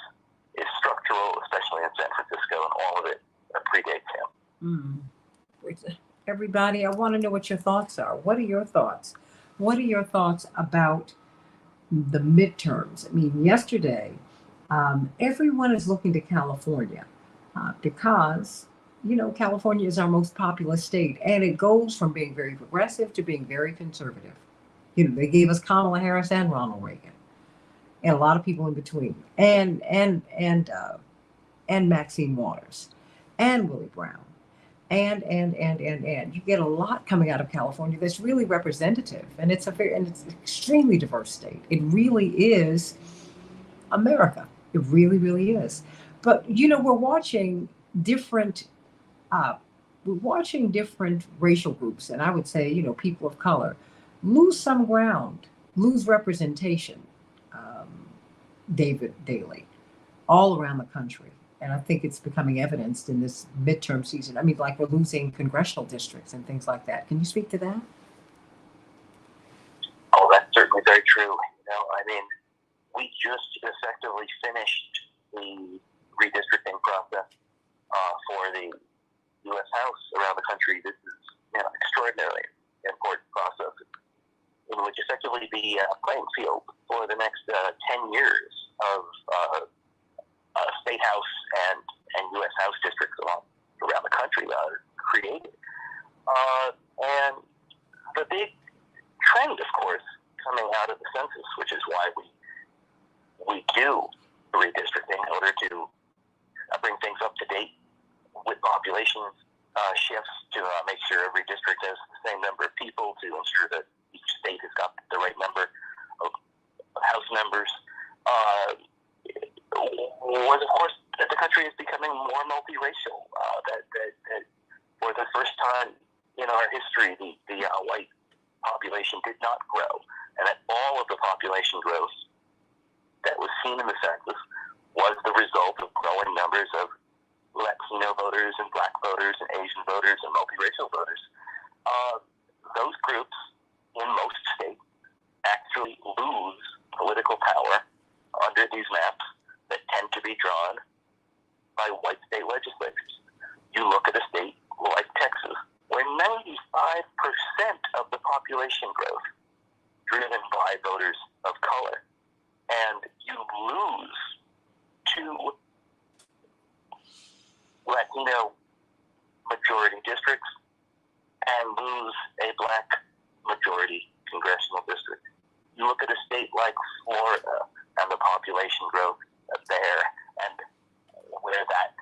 is structural, especially in San Francisco, and all of it predates him. Everybody, I want to know what your thoughts are. What are your thoughts? What are your thoughts about the midterms? I mean, yesterday, everyone is looking to California because, you know, California is our most populous state, and it goes from being very progressive to being very conservative. You know, they gave us Kamala Harris and Ronald Reagan, and a lot of people in between, and Maxine Waters, and Willie Brown, and you get a lot coming out of California that's really representative, and it's an extremely diverse state. It really is America. It really, really is. But you know, we're watching different racial groups, and I would say, you know, people of color lose some ground, lose representation. David Daley, all around the country. And I think it's becoming evidenced in this midterm season. I mean, like we're losing congressional districts and things like that. Can you speak to that? Oh, that's certainly very true. You know, I mean, we just effectively finished the redistricting process for the U.S. House around the country. This is, you know, extraordinarily important process. It would effectively be a playing field for the next 10 years of state house and U.S. House districts around the country are created. And the big trend, of course, coming out of the census, which is why we do redistricting in order to bring things up to date with population shifts, to make sure every district has the same number of people, to ensure that each state has got the right number of House members, was, of course, that the country is becoming more multiracial. That for the first time in our history, the white population did not grow, and that all of the population growth that was seen in the census was the result of growing numbers of Latino voters and Black voters and Asian voters and multiracial voters. Those groups in most states actually lose political power under these maps that tend to be drawn by white state legislatures. You look at a state like Texas, where 95% of the population growth driven by voters of color, and you lose two Latino majority districts and lose a Black majority congressional district. You look at a state like Florida and the population growth there, and where that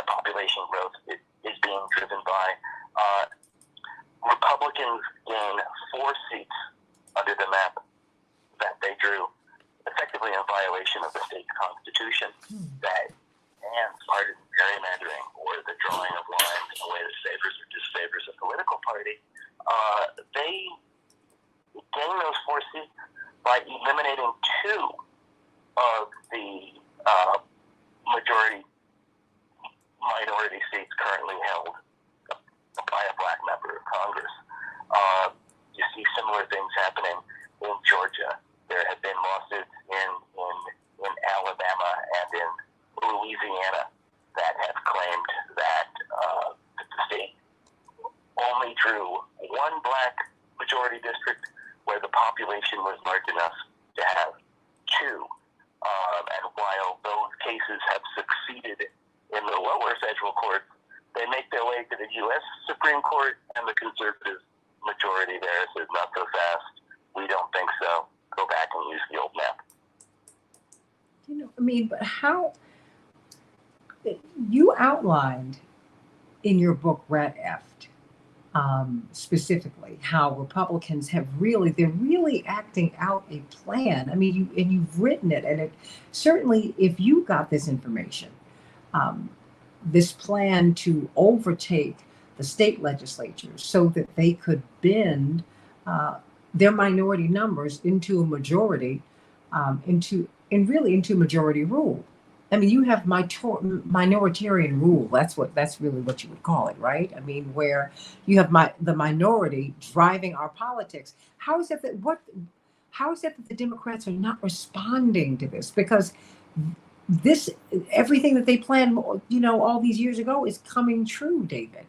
population growth is being driven by Republicans gain 4 seats under the map that they drew, effectively in violation of the state constitution, that bans partisan gerrymandering or the drawing of lines in a way that favors or disfavors a political party. They gain those 4 seats by eliminating 2 of the minority seats currently held by a Black member of Congress. You see similar things happening in Georgia. There have been lawsuits in Alabama and in Louisiana that have claimed that the state only drew 1 Black majority district where the population was large enough to have 2. And while those cases have succeeded in the lower federal courts, they make their way to the U.S. Supreme Court, and the conservative majority there says, not so fast. We don't think so. Go back and use the old map. You know, I mean, but how you outlined in your book, Rat Effed, specifically how Republicans they're really acting out a plan. I mean, you've written it, and it certainly, if you got this information, this plan to overtake the state legislatures so that they could bend their minority numbers into a majority, into majority rule. I mean, you have minoritarian rule. That's really what you would call it, right? I mean, where you have the minority driving our politics. How is it that the Democrats are not responding to this? Because this everything that they planned, all these years ago is coming true, David.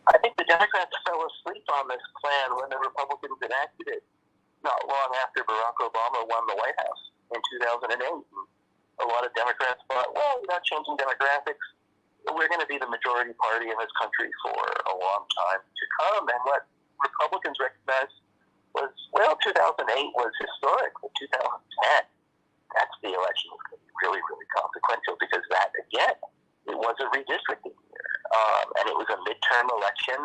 I think the Democrats fell asleep on this plan when the Republicans enacted it not long after Barack Obama won the White House in 2008. A lot of Democrats thought, well, we're not changing demographics. We're going to be the majority party in this country for a long time to come. And what Republicans recognized was, well, 2008 was historic, but 2010, that's the election was going to be really, really consequential because that, again, it was a redistricting year. And it was a midterm election,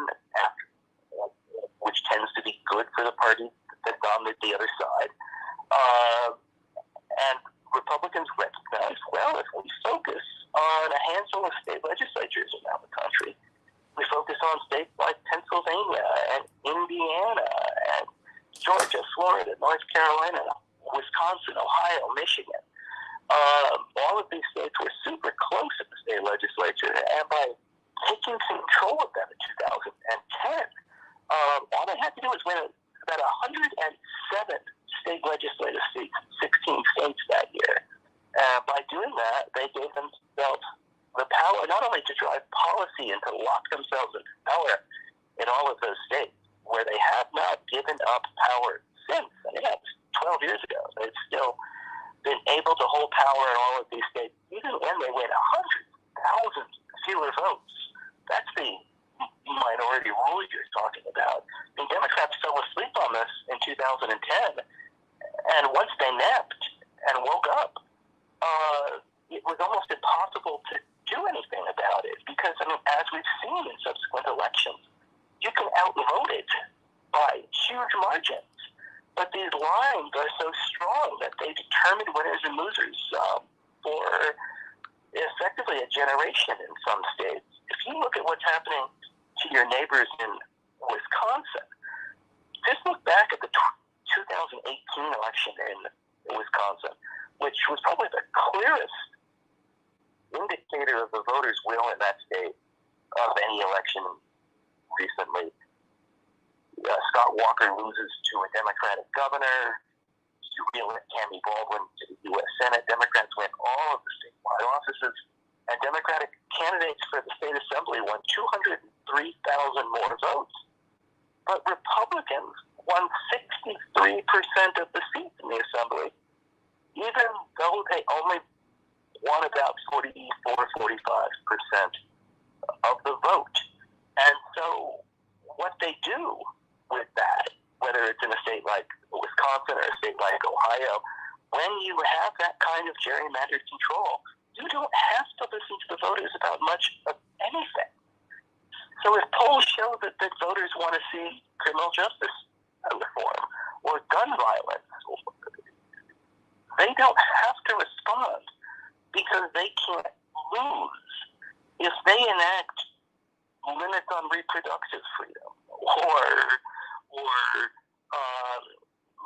which tends to be good for the party that dominated the other side. And Republicans recognized, well, if we focus on a handful of state legislatures around the country, we focus on states like Pennsylvania and Indiana and Georgia, Florida, North Carolina, Wisconsin, Ohio, Michigan. All of these states were super close at the state legislature, and by taking control of them in 2010, all they had to do was win about 107 state legislative seats, 16 states that year. By doing that, they gave themselves the power not only to drive policy and to lock themselves into power in all of those states, where they have not given up power since. I mean, that's 12 years ago. They've still been able to hold power in all of these states, even when they win 100,000 fewer votes. That's the minority rule you're talking about. I mean, Democrats fell asleep on this in 2010, and once they napped and woke up, it was almost impossible to do anything about it because, I mean, as we've seen in subsequent elections, you can outvote it by huge margins. But these lines are so strong that they determine winners and losers for effectively a generation in some states. If you look at what's happening to your neighbors in Wisconsin, just look back at the 2018 election in Wisconsin, which was probably the clearest indicator of the voters' will in that state of any election recently. Scott Walker loses to a Democratic governor. You re-elect Tammy Baldwin to the U.S. Senate. Democrats win all of the statewide offices. And Democratic candidates for the state assembly won 203,000 more votes. But Republicans won 63% of the seats in the assembly, even though they only won about 44-45% of the vote. And so what they do with that, whether it's in a state like Wisconsin or a state like Ohio, when you have that kind of gerrymandered control, you don't have to listen to the voters about much of anything. So if polls show that voters want to see criminal justice reform or gun violence, they don't have to respond because they can't lose. If they enact limits on reproductive freedom or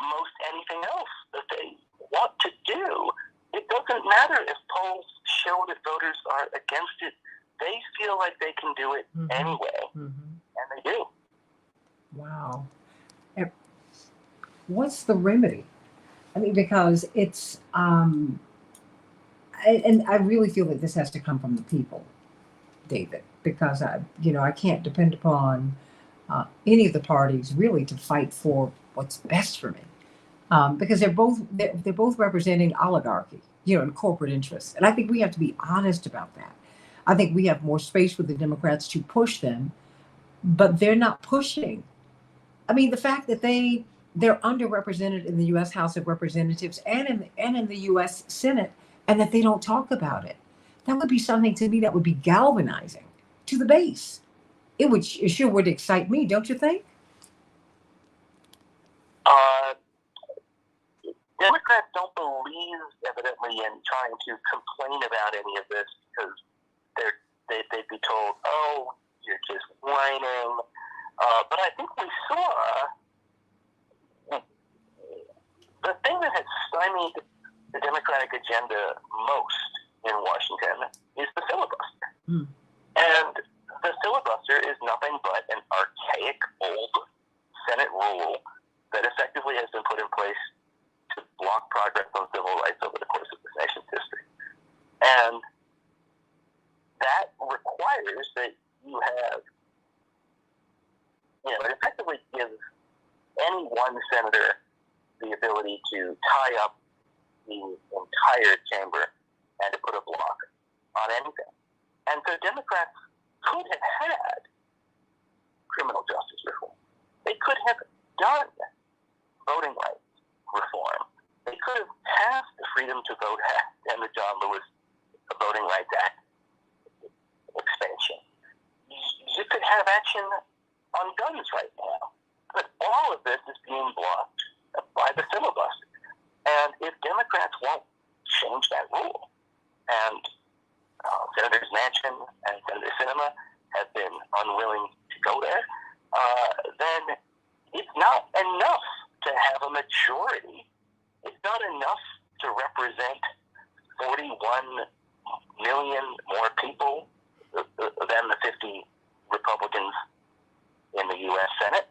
most anything else that they want to do, it doesn't matter if polls show that voters are against it. They feel like they can do it anyway, and they do. Wow. What's the remedy? I mean, because it's, and I really feel that this has to come from the people, David, because I can't depend upon any of the parties really to fight for what's best for me, because they're both representing oligarchy, and corporate interests, and I think we have to be honest about that. I think we have more space for the Democrats to push them, but they're not pushing. I mean, the fact that they're underrepresented in the U.S. House of Representatives and in the U.S. Senate, and that they don't talk about it. That would be something to me that would be galvanizing to the base. It sure would excite me, don't you think? Democrats don't believe, evidently, in trying to complain about any of this because they'd be told, "Oh, you're just whining." But I think we saw the thing that had stymied the Democratic agenda most in Washington is the filibuster. And the filibuster is nothing but an archaic, old Senate rule that effectively has been put in place to block progress on civil rights over the course of this nation's history. And that requires that you have, it effectively gives any one senator the ability to tie up the entire chamber and to put a block on anything. And so Democrats could have had criminal justice reform. They could have done voting rights reform. They could have passed the Freedom to Vote Act and the John Lewis Voting Rights Act expansion. You could have action on guns right now. But all of this is being blocked by the filibuster. And if Democrats won't change that rule, and Senators Manchin and Senator Sinema have been unwilling to go there, then it's not enough to have a majority. It's not enough to represent 41 million more people than the 50 Republicans in the U.S. Senate.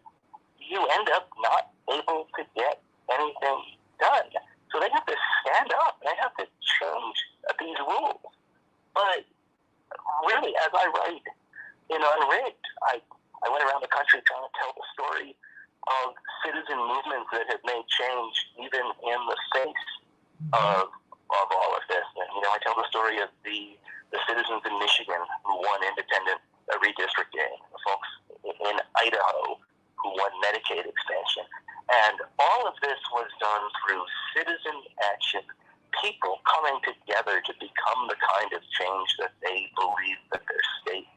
You end up not able to get anything done. So they have to stand up. They have to change these rules. But really, as I write in Unrigged, I went around the country trying to tell the story of citizen movements that have made change even in the face of all of this. And, I tell the story of the citizens in Michigan who won independent redistricting, the folks in Idaho who won Medicaid expansion. And all of this was done through citizen action, people coming together to become the kind of change that they believed that their state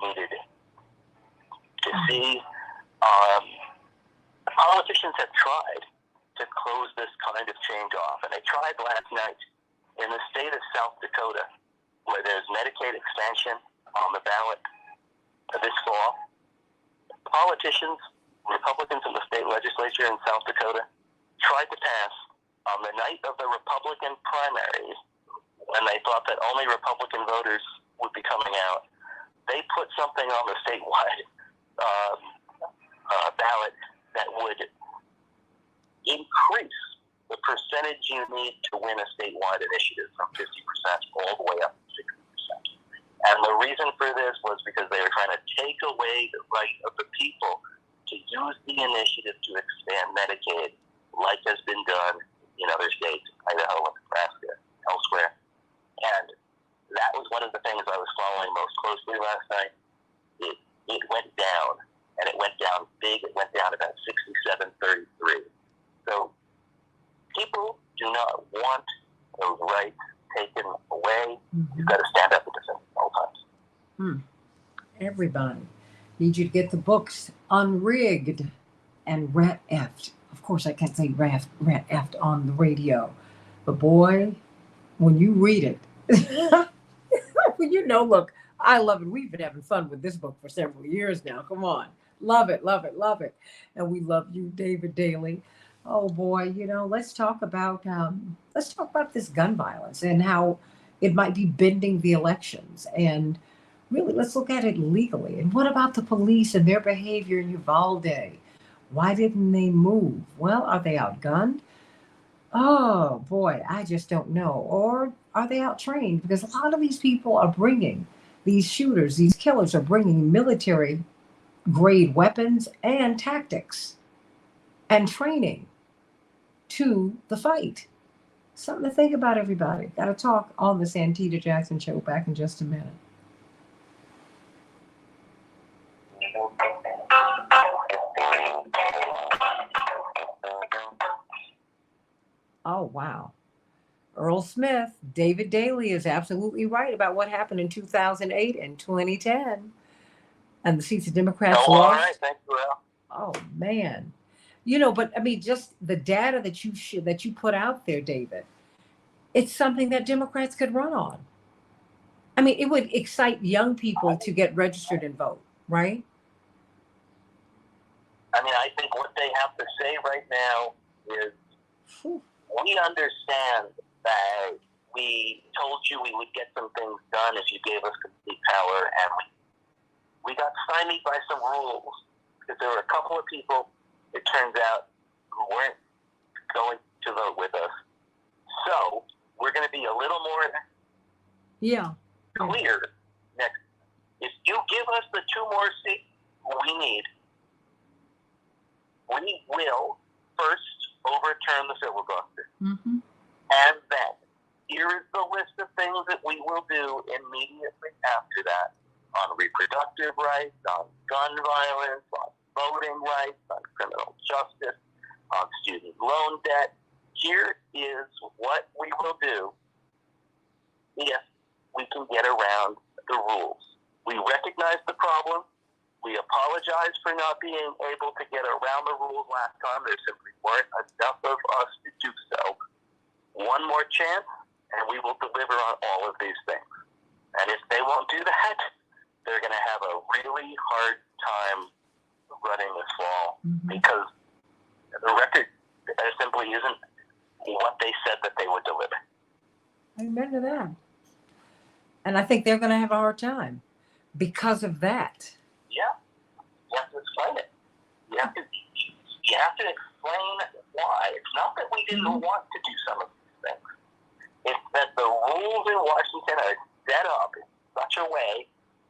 needed to see. Politicians have tried to close this kind of change off, and they tried last night in the state of South Dakota, where there's Medicaid expansion on the ballot this fall. Politicians, Republicans in the state legislature in South Dakota, tried to pass on the night of the Republican primaries, when they thought that only Republican voters would be coming out. They put something on the statewide ballot that would increase the percentage you need to win a statewide initiative from 50% all the way up to 60%. And the reason for this was because they were trying to take away the right of the people to use the initiative to expand Medicaid, like has been done in other states, Idaho and Nebraska, elsewhere. And that was one of the things I was following most closely last night. It went down, and it went down big. It went down about 67-33. So people do not want those rights taken away. You've got to stand up and defend them all times. Everybody. Need you to get the books Unrigged and Rat Effed. Of course, I can't say Rat Effed on the radio. But boy, when you read it, look, I love it. We've been having fun with this book for several years now. Come on. Love it, love it, love it. And we love you, David Daley. Oh boy, let's talk about this gun violence and how it might be bending the elections. And really, let's look at it legally. And what about the police and their behavior in Uvalde? Why didn't they move? Well, are they outgunned? Oh boy, I just don't know. Or are they outtrained? Because a lot of these people are bringing, these shooters, these killers are bringing military grade weapons and tactics and training to the fight. Something to think about, everybody. Got to talk on the Santita Jackson Show. Back in just a minute. Oh, wow. Earl Smith, David Daley is absolutely right about what happened in 2008 and 2010. And the seats of Democrats lost. All right, thank you, Al. Oh, man. But I mean, just the data that you put out there, David, it's something that Democrats could run on. I mean, it would excite young people to get registered and vote, right? I mean, I think what they have to say right now is we understand that we told you we would get some things done if you gave us complete power, and we got stymied by some rules because there were a couple of people, it turns out, who weren't going to vote with us. So we're going to be a little more clear next. If you give us the 2 more seats we need, we will first overturn the filibuster. Mm-hmm. And then, here is the list of things that we will do immediately after that on reproductive rights, on gun violence, on voting rights, on criminal justice, on student loan debt. Here is what we will do if we can get around the rules. We recognize the problem. We apologize for not being able to get around the rules last time. There simply weren't enough of us to do so. One more chance, and we will deliver on all of these things. And if they won't do that, they're going to have a really hard time running this fall, because the record simply isn't what they said that they would deliver. Amen to that. And I think they're going to have a hard time because of that. Yeah. You have to explain it. You have to explain why. It's not that we didn't want to do some of these things. It's that the rules in Washington are set up in such a way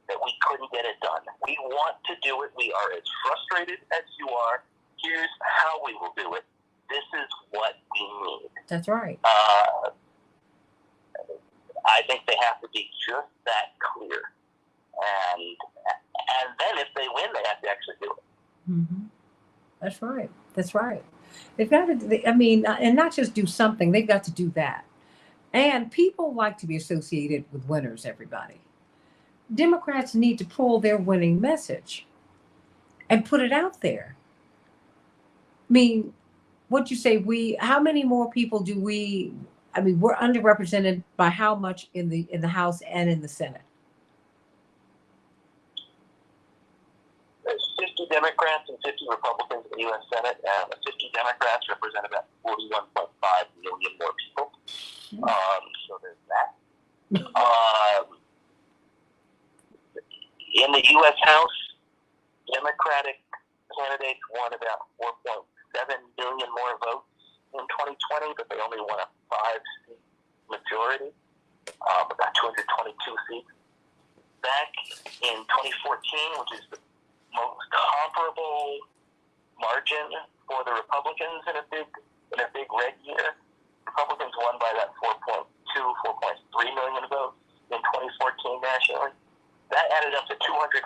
that we couldn't get it done. We want to do it. We are as frustrated as you are. Here's how we will do it. This is what we need. That's right. I think they have to be just that clear. And then if they win, they have to actually do it. Mm-hmm. That's right. That's right. They've got to, and not just do something, they've got to do that. And people like to be associated with winners, everybody. Democrats need to pull their winning message and put it out there. I mean, what'd you say? How many more people do we, we're underrepresented by how much in the House and in the Senate? There's 50 Democrats and 50 Republicans in the U.S. Senate, and 50 Democrats represent about 41.5 million more people. So there's that. In the U.S. House, Democratic candidates won about 4.7 million more votes in 2020, but they only won a 5-seat majority, about 222 seats. Back in 2014, which is the most comparable margin for the Republicans in a big red year, Republicans won by that 4.3 million votes in 2014 nationally. That added up to 247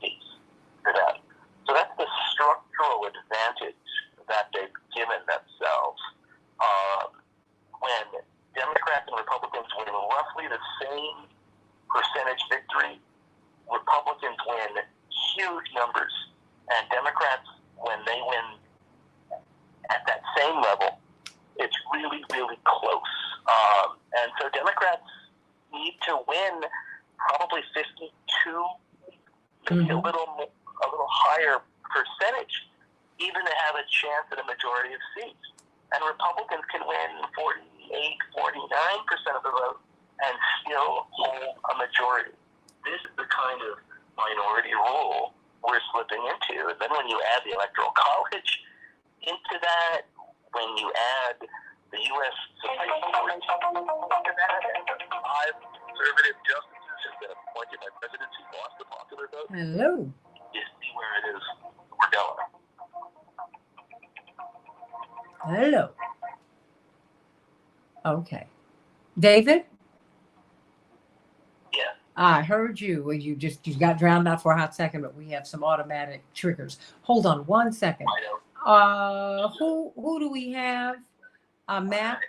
seats for them. So that's the structural advantage that they've given themselves. When Democrats and Republicans win roughly the same percentage victory, Republicans win huge numbers, and Democrats, when they win at that same level, it's really, really close. And so Democrats need to win probably 52, maybe a little higher percentage, even to have a chance at a majority of seats. And Republicans can win 49% of the vote and still hold a majority. This is the kind of minority rule we're slipping into. And then when you add the Electoral College into that, when you add the U.S. Supreme Court into that, and 5 conservative justices who've been appointed by presidents who lost the popular vote, Hello. you see where it is we're going. Hello. Okay. David? Yeah. I heard you, and you got drowned out for a hot second, but we have some automatic triggers. Hold on 1 second. Who do we have? Matt?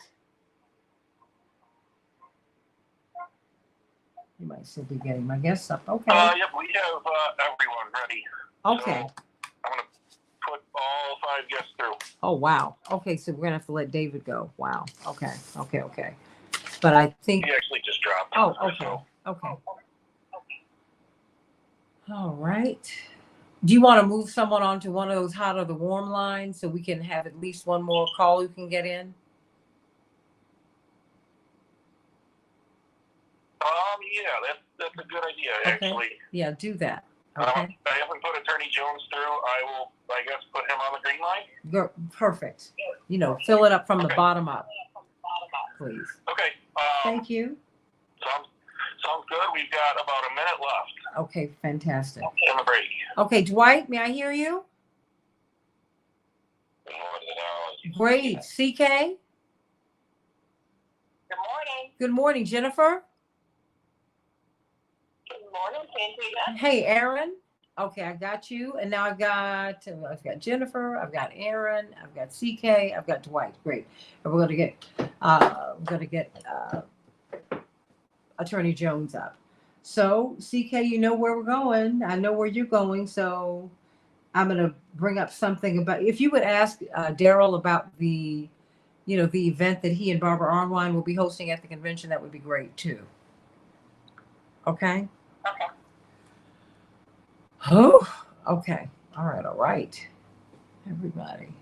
You might still be getting my guests up. Okay. Yep, we have everyone ready. Okay. So I'm going to put all 5 guests through. Oh, wow. Okay, so we're going to have to let David go. Wow. Okay. But I think... He actually just dropped. Oh, okay. Okay. All right. Do you want to move someone onto one of those hot or the warm lines so we can have at least one more call who can get in? Yeah, that's a good idea, Okay. actually. Yeah, do that. Okay. I haven't put Attorney Jones through. I will, I guess, put him on the green line. Perfect. Fill it up from the Okay. bottom up, please. Okay. Thank you. Sounds good. We've got about a minute left. Okay, fantastic. In the break. Okay, Dwight, may I hear you? Great. CK? Good morning. Good morning, Jennifer. Good morning, Santita. Hey, Aaron. Okay, I got you. And now I've got Jennifer, I've got Aaron, I've got CK, I've got Dwight. Great. And we're gonna get Attorney Jones up. So CK, you know where we're going. I know where you're going. So I'm gonna bring up something about, if you would ask Daryl about the event that he and Barbara Arnwine will be hosting at the convention, that would be great too. Okay. Okay. Oh, okay. All right. Everybody.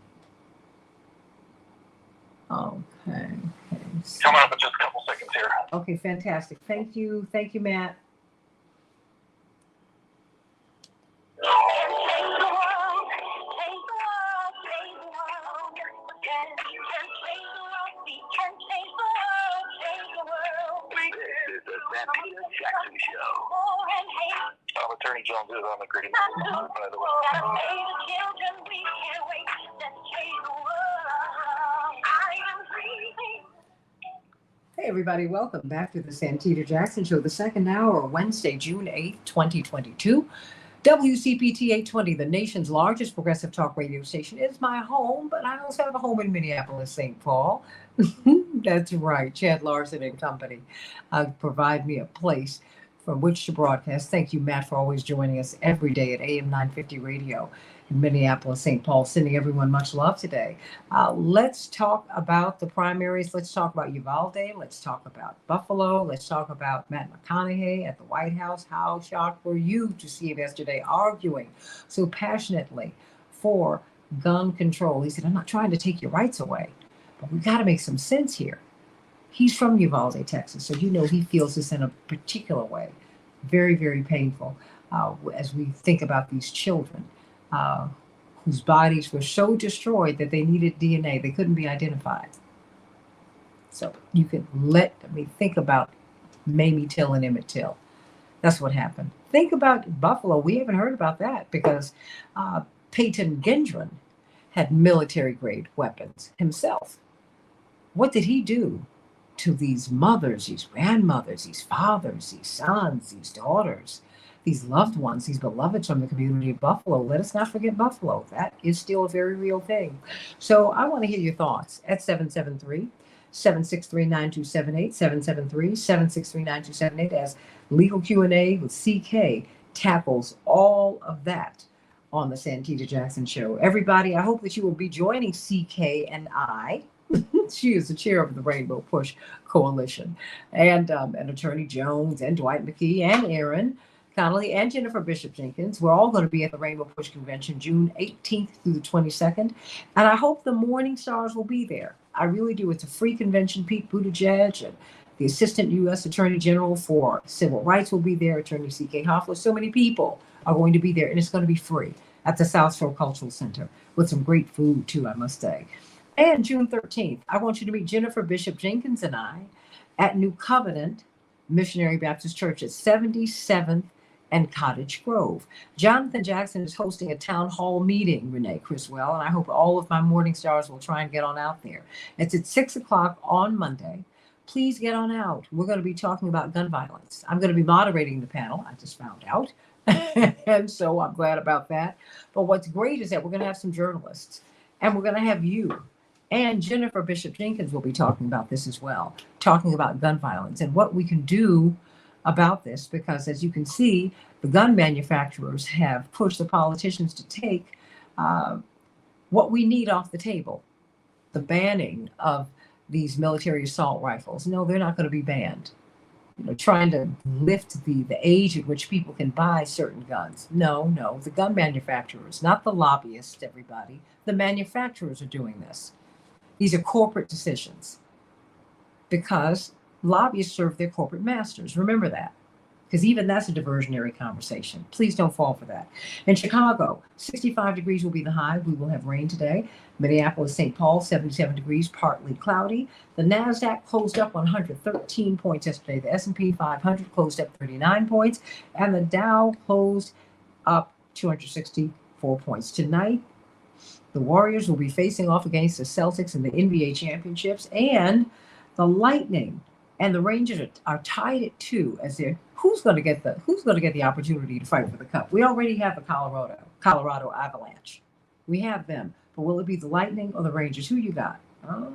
Okay. Coming up in just a couple seconds here. Okay, fantastic. Thank you, Matt. Santita Jackson Show. Attorney Jones is on the green line, by the way. Hey, everybody. Welcome back to the Santita Jackson Show, the second hour, Wednesday, June 8th, 2022. WCPT 820, the nation's largest progressive talk radio station, is my home, but I also have a home in Minneapolis, St. Paul. That's right. Chad Larson and Company provide me a place from which to broadcast. Thank you, Matt, for always joining us every day at AM 950 Radio in Minneapolis, St. Paul. Sending everyone much love today. Let's talk about the primaries. Let's talk about Uvalde. Let's talk about Buffalo. Let's talk about Matt McConaughey at the White House. How shocked were you to see him yesterday arguing so passionately for gun control? He said, I'm not trying to take your rights away, but we've got to make some sense here. He's from Uvalde, Texas, so he feels this in a particular way. Very, very painful as we think about these children whose bodies were so destroyed that they needed DNA. They couldn't be identified. So you can let me think about Mamie Till and Emmett Till. That's what happened. Think about Buffalo. We haven't heard about that because Peyton Gendron had military-grade weapons himself. What did he do to these mothers, these grandmothers, these fathers, these sons, these daughters, these loved ones, these beloveds from the community of Buffalo? Let us not forget Buffalo. That is still a very real thing. So I want to hear your thoughts at 773-763-9278, 773-763-9278 as Legal Q&A with CK tackles all of that on the Santita Jackson Show. Everybody, I hope that you will be joining CK and I. She is the chair of the Rainbow Push Coalition, and Attorney Jones and Dwight McKee and Aaron Connolly and Jennifer Bishop Jenkins. We're all going to be at the Rainbow Push Convention June 18th through the 22nd, and I hope the Morning Stars will be there. I really do. It's a free convention. Pete Buttigieg and the Assistant U.S. Attorney General for Civil Rights will be there. Attorney C.K. Hoffler. So many people are going to be there, and it's going to be free at the South Shore Cultural Center with some great food too, I must say. And June 13th, I want you to meet Jennifer Bishop Jenkins and I at New Covenant Missionary Baptist Church at 77th and Cottage Grove. Jonathan Jackson is hosting a town hall meeting, Renee Criswell, and I hope all of my Morning Stars will try and get on out there. It's at 6 o'clock on Monday. Please get on out. We're going to be talking about gun violence. I'm going to be moderating the panel, I just found out. And so I'm glad about that. But what's great is that we're going to have some journalists, and we're going to have you. And Jennifer Bishop Jenkins will be talking about this as well, talking about gun violence and what we can do about this, because as you can see, the gun manufacturers have pushed the politicians to take what we need off the table. The banning of these military assault rifles. No, they're not going to be banned. Trying to lift the age at which people can buy certain guns. No, the gun manufacturers, not the lobbyists, everybody. The manufacturers are doing this. These are corporate decisions because Lobbyists serve their corporate masters. Remember that. Because even that's a diversionary conversation. Please don't fall for that. In Chicago, 65 degrees will be the high. We will have rain today. Minneapolis, St. Paul, 77 degrees, partly cloudy. The NASDAQ closed up 113 points yesterday. The S&P 500 closed up 39 points. And the Dow closed up 264 points. Tonight, the Warriors will be facing off against the Celtics in the NBA championships. And the Lightning and the Rangers are tied at 2 as they're who's going to get the opportunity to fight for the cup. We already have the Colorado Avalanche. We have them, but will it be the Lightning or the Rangers? Who you got? Oh,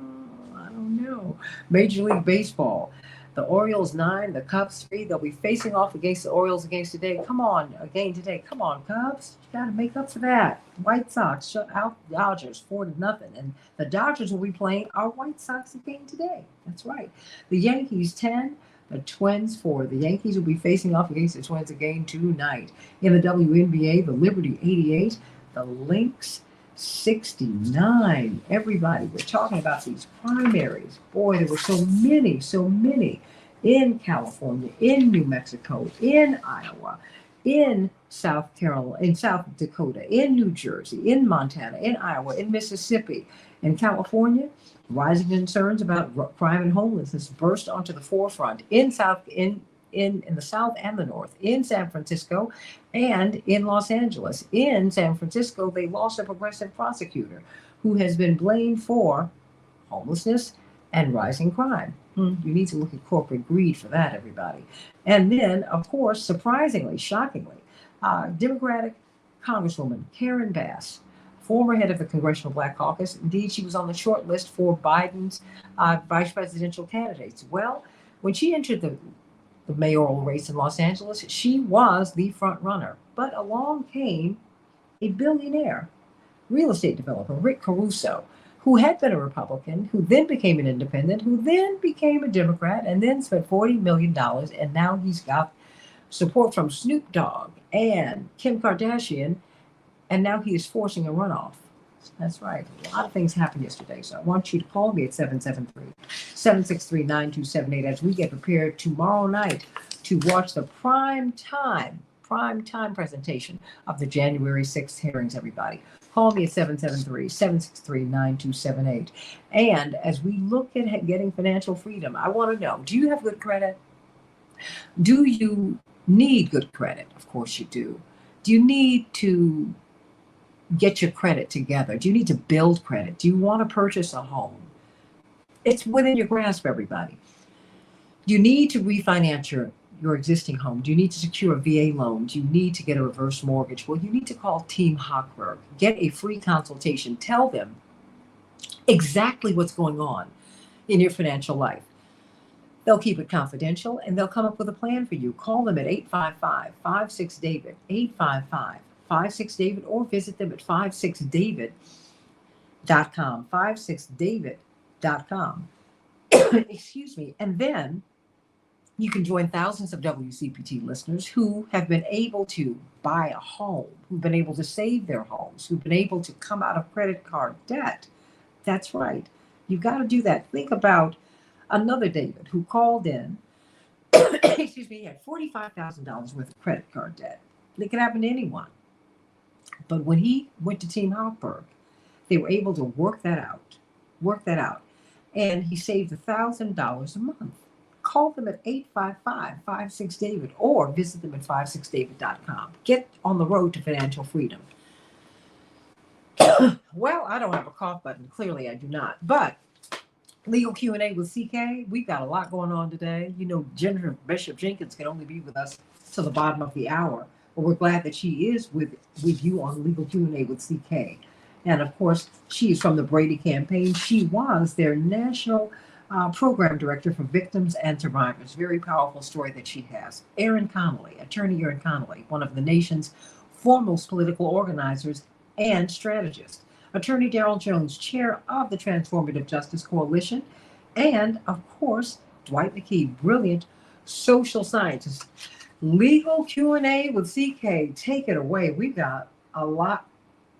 I don't know. Major League Baseball. The Orioles 9, the Cubs 3. They'll be facing off against the Orioles today. Come on, Cubs. You got to make up for that. White Sox shut out the Dodgers 4-0, and the Dodgers will be playing our White Sox again today. That's right. The Yankees 10, the Twins 4. The Yankees will be facing off against the Twins again tonight. In the WNBA, the Liberty 88, the Lynx 69. Everybody, we're talking about these primaries. Boy, there were so many in California, in New Mexico, in Iowa, in South Carolina, in South Dakota, in New Jersey, in Montana, in Iowa, in Mississippi, in California. Rising concerns about crime and homelessness burst onto the forefront in the South and the North, in San Francisco and in Los Angeles. In San Francisco, they lost a progressive prosecutor who has been blamed for homelessness and rising crime. You need to look at corporate greed for that, everybody. And then, of course, surprisingly, shockingly, Democratic Congresswoman Karen Bass, former head of the Congressional Black Caucus. Indeed, she was on the short list for Biden's vice presidential candidates. Well, when she entered the mayoral race in Los Angeles, she was the front runner. But along came a billionaire real estate developer, Rick Caruso, who had been a Republican, who then became an independent, who then became a Democrat, and then spent $40 million. And now he's got support from Snoop Dogg and Kim Kardashian. And now he is forcing a runoff. That's right. A lot of things happened yesterday. So I want you to call me at 773-763-9278 as we get prepared tomorrow night to watch the prime time presentation of the January 6th hearings, everybody. Call me at 773-763-9278. And as we look at getting financial freedom, I want to know, do you have good credit? Do you need good credit? Of course you do. Do you need to get your credit together? Do you need to build credit? Do you want to purchase a home? It's within your grasp, everybody. Do you need to refinance your existing home? Do you need to secure a VA loan? Do you need to get a reverse mortgage? Well, you need to call Team Hochberg. Get a free consultation. Tell them exactly what's going on in your financial life. They'll keep it confidential and they'll come up with a plan for you. Call them at 855-56-DAVID, 855-56-DAVID, or visit them at 56david.com, 56david.com. Excuse me. And then you can join thousands of WCPT listeners who have been able to buy a home, who've been able to save their homes, who've been able to come out of credit card debt. That's right. You've got to do that. Think about another David who called in, excuse me, he had $45,000 worth of credit card debt. It could happen to anyone. But when he went to Team Hochberg, they were able to work that out. And he saved $1,000 a month. Call them at 855-56-DAVID or visit them at 56david.com. Get on the road to financial freedom. Well, I don't have a cough button. Clearly, I do not. But Legal Q&A with CK, we've got a lot going on today. You know, Jennifer Bishop Jenkins can only be with us till the bottom of the hour. But we're glad that she is with you on Legal Q&A with CK. And of course, she is from the Brady campaign. She was their national program director for victims and survivors. Very powerful story that she has. Attorney Erin Connolly, one of the nation's foremost political organizers and strategists. Attorney Darrell Jones, chair of the Transformative Justice Coalition. And of course, Dwight McKee, brilliant social scientist. Legal Q&A with CK. Take it away. We've got a lot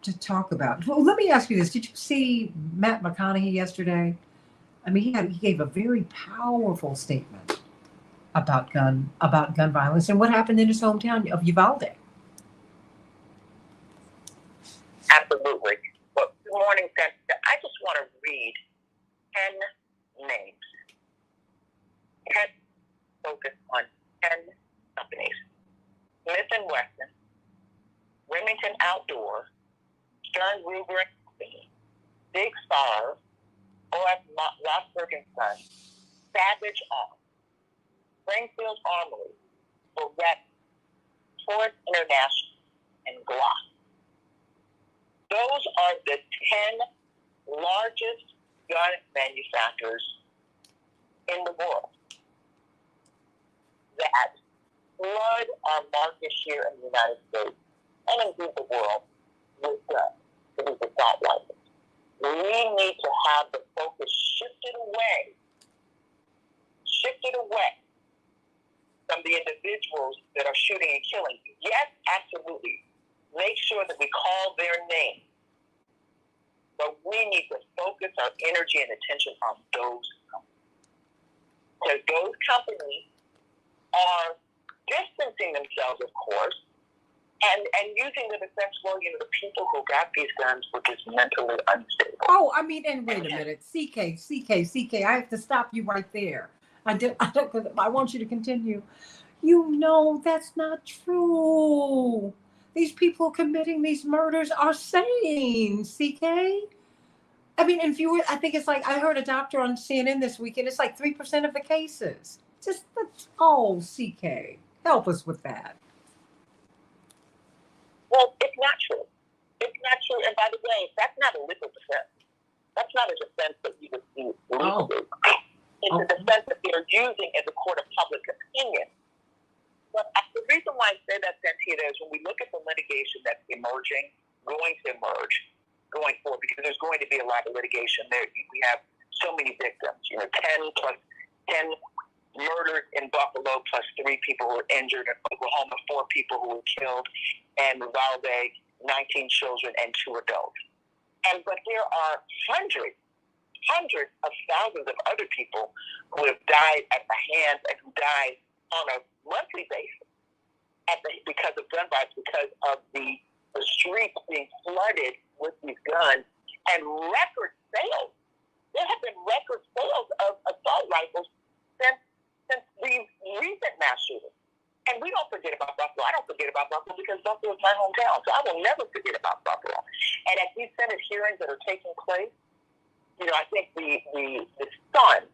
to talk about. Well, let me ask you this. Did you see Matt McConaughey yesterday? I mean, he gave a very powerful statement about gun violence and what happened in his hometown of Uvalde. Absolutely. Well, good morning, Santita. I just want to read 10 names. 10 focus on 10 companies. Smith & Wesson, Remington Outdoor, Stern Ruger & Company, Big Star, O.F. Rossberg & Son, Savage Arms, Springfield Armory, Beretta, Ford International, and Glock. Those are the 10 largest gun manufacturers in the world that flood our market here in the United States and indeed the world with guns, with assault rifles. We need to have the focus shifted away from the individuals that are shooting and killing. Yes, absolutely. Make sure that we call their name. But we need to focus our energy and attention on those companies. Because those companies are distancing themselves, of course, and using the defense, well, the people who got these guns were just mentally unstable. Oh, I mean, and wait a minute. CK, I have to stop you right there. I want you to continue. That's not true. These people committing these murders are sane, CK. I mean, I think it's like, I heard a doctor on CNN this weekend, it's like 3% of the cases. CK, help us with that. Well, it's not true. It's not true. And by the way, that's not a legal defense. That's not a defense that you would see legally. It's a defense that they're using as a court of public opinion. But the reason why I say that, Santita, is when we look at the litigation that's going to emerge going forward, because there's going to be a lot of litigation there. We have so many victims, 10 murders in Buffalo, plus 3 people who were injured. In Oklahoma, 4 people who were killed. And Uvalde, 19 children and 2 adults. But there are hundreds of thousands of other people who have died at the hands and who died on a monthly basis because of gun violence, because of the streets being flooded with these guns and record sales. There have been record sales of assault rifles since these recent mass shootings. And we don't forget about Buffalo. I don't forget about Buffalo because Buffalo is my hometown. So I will never forget about Buffalo. And at these Senate hearings that are taking place, I think the son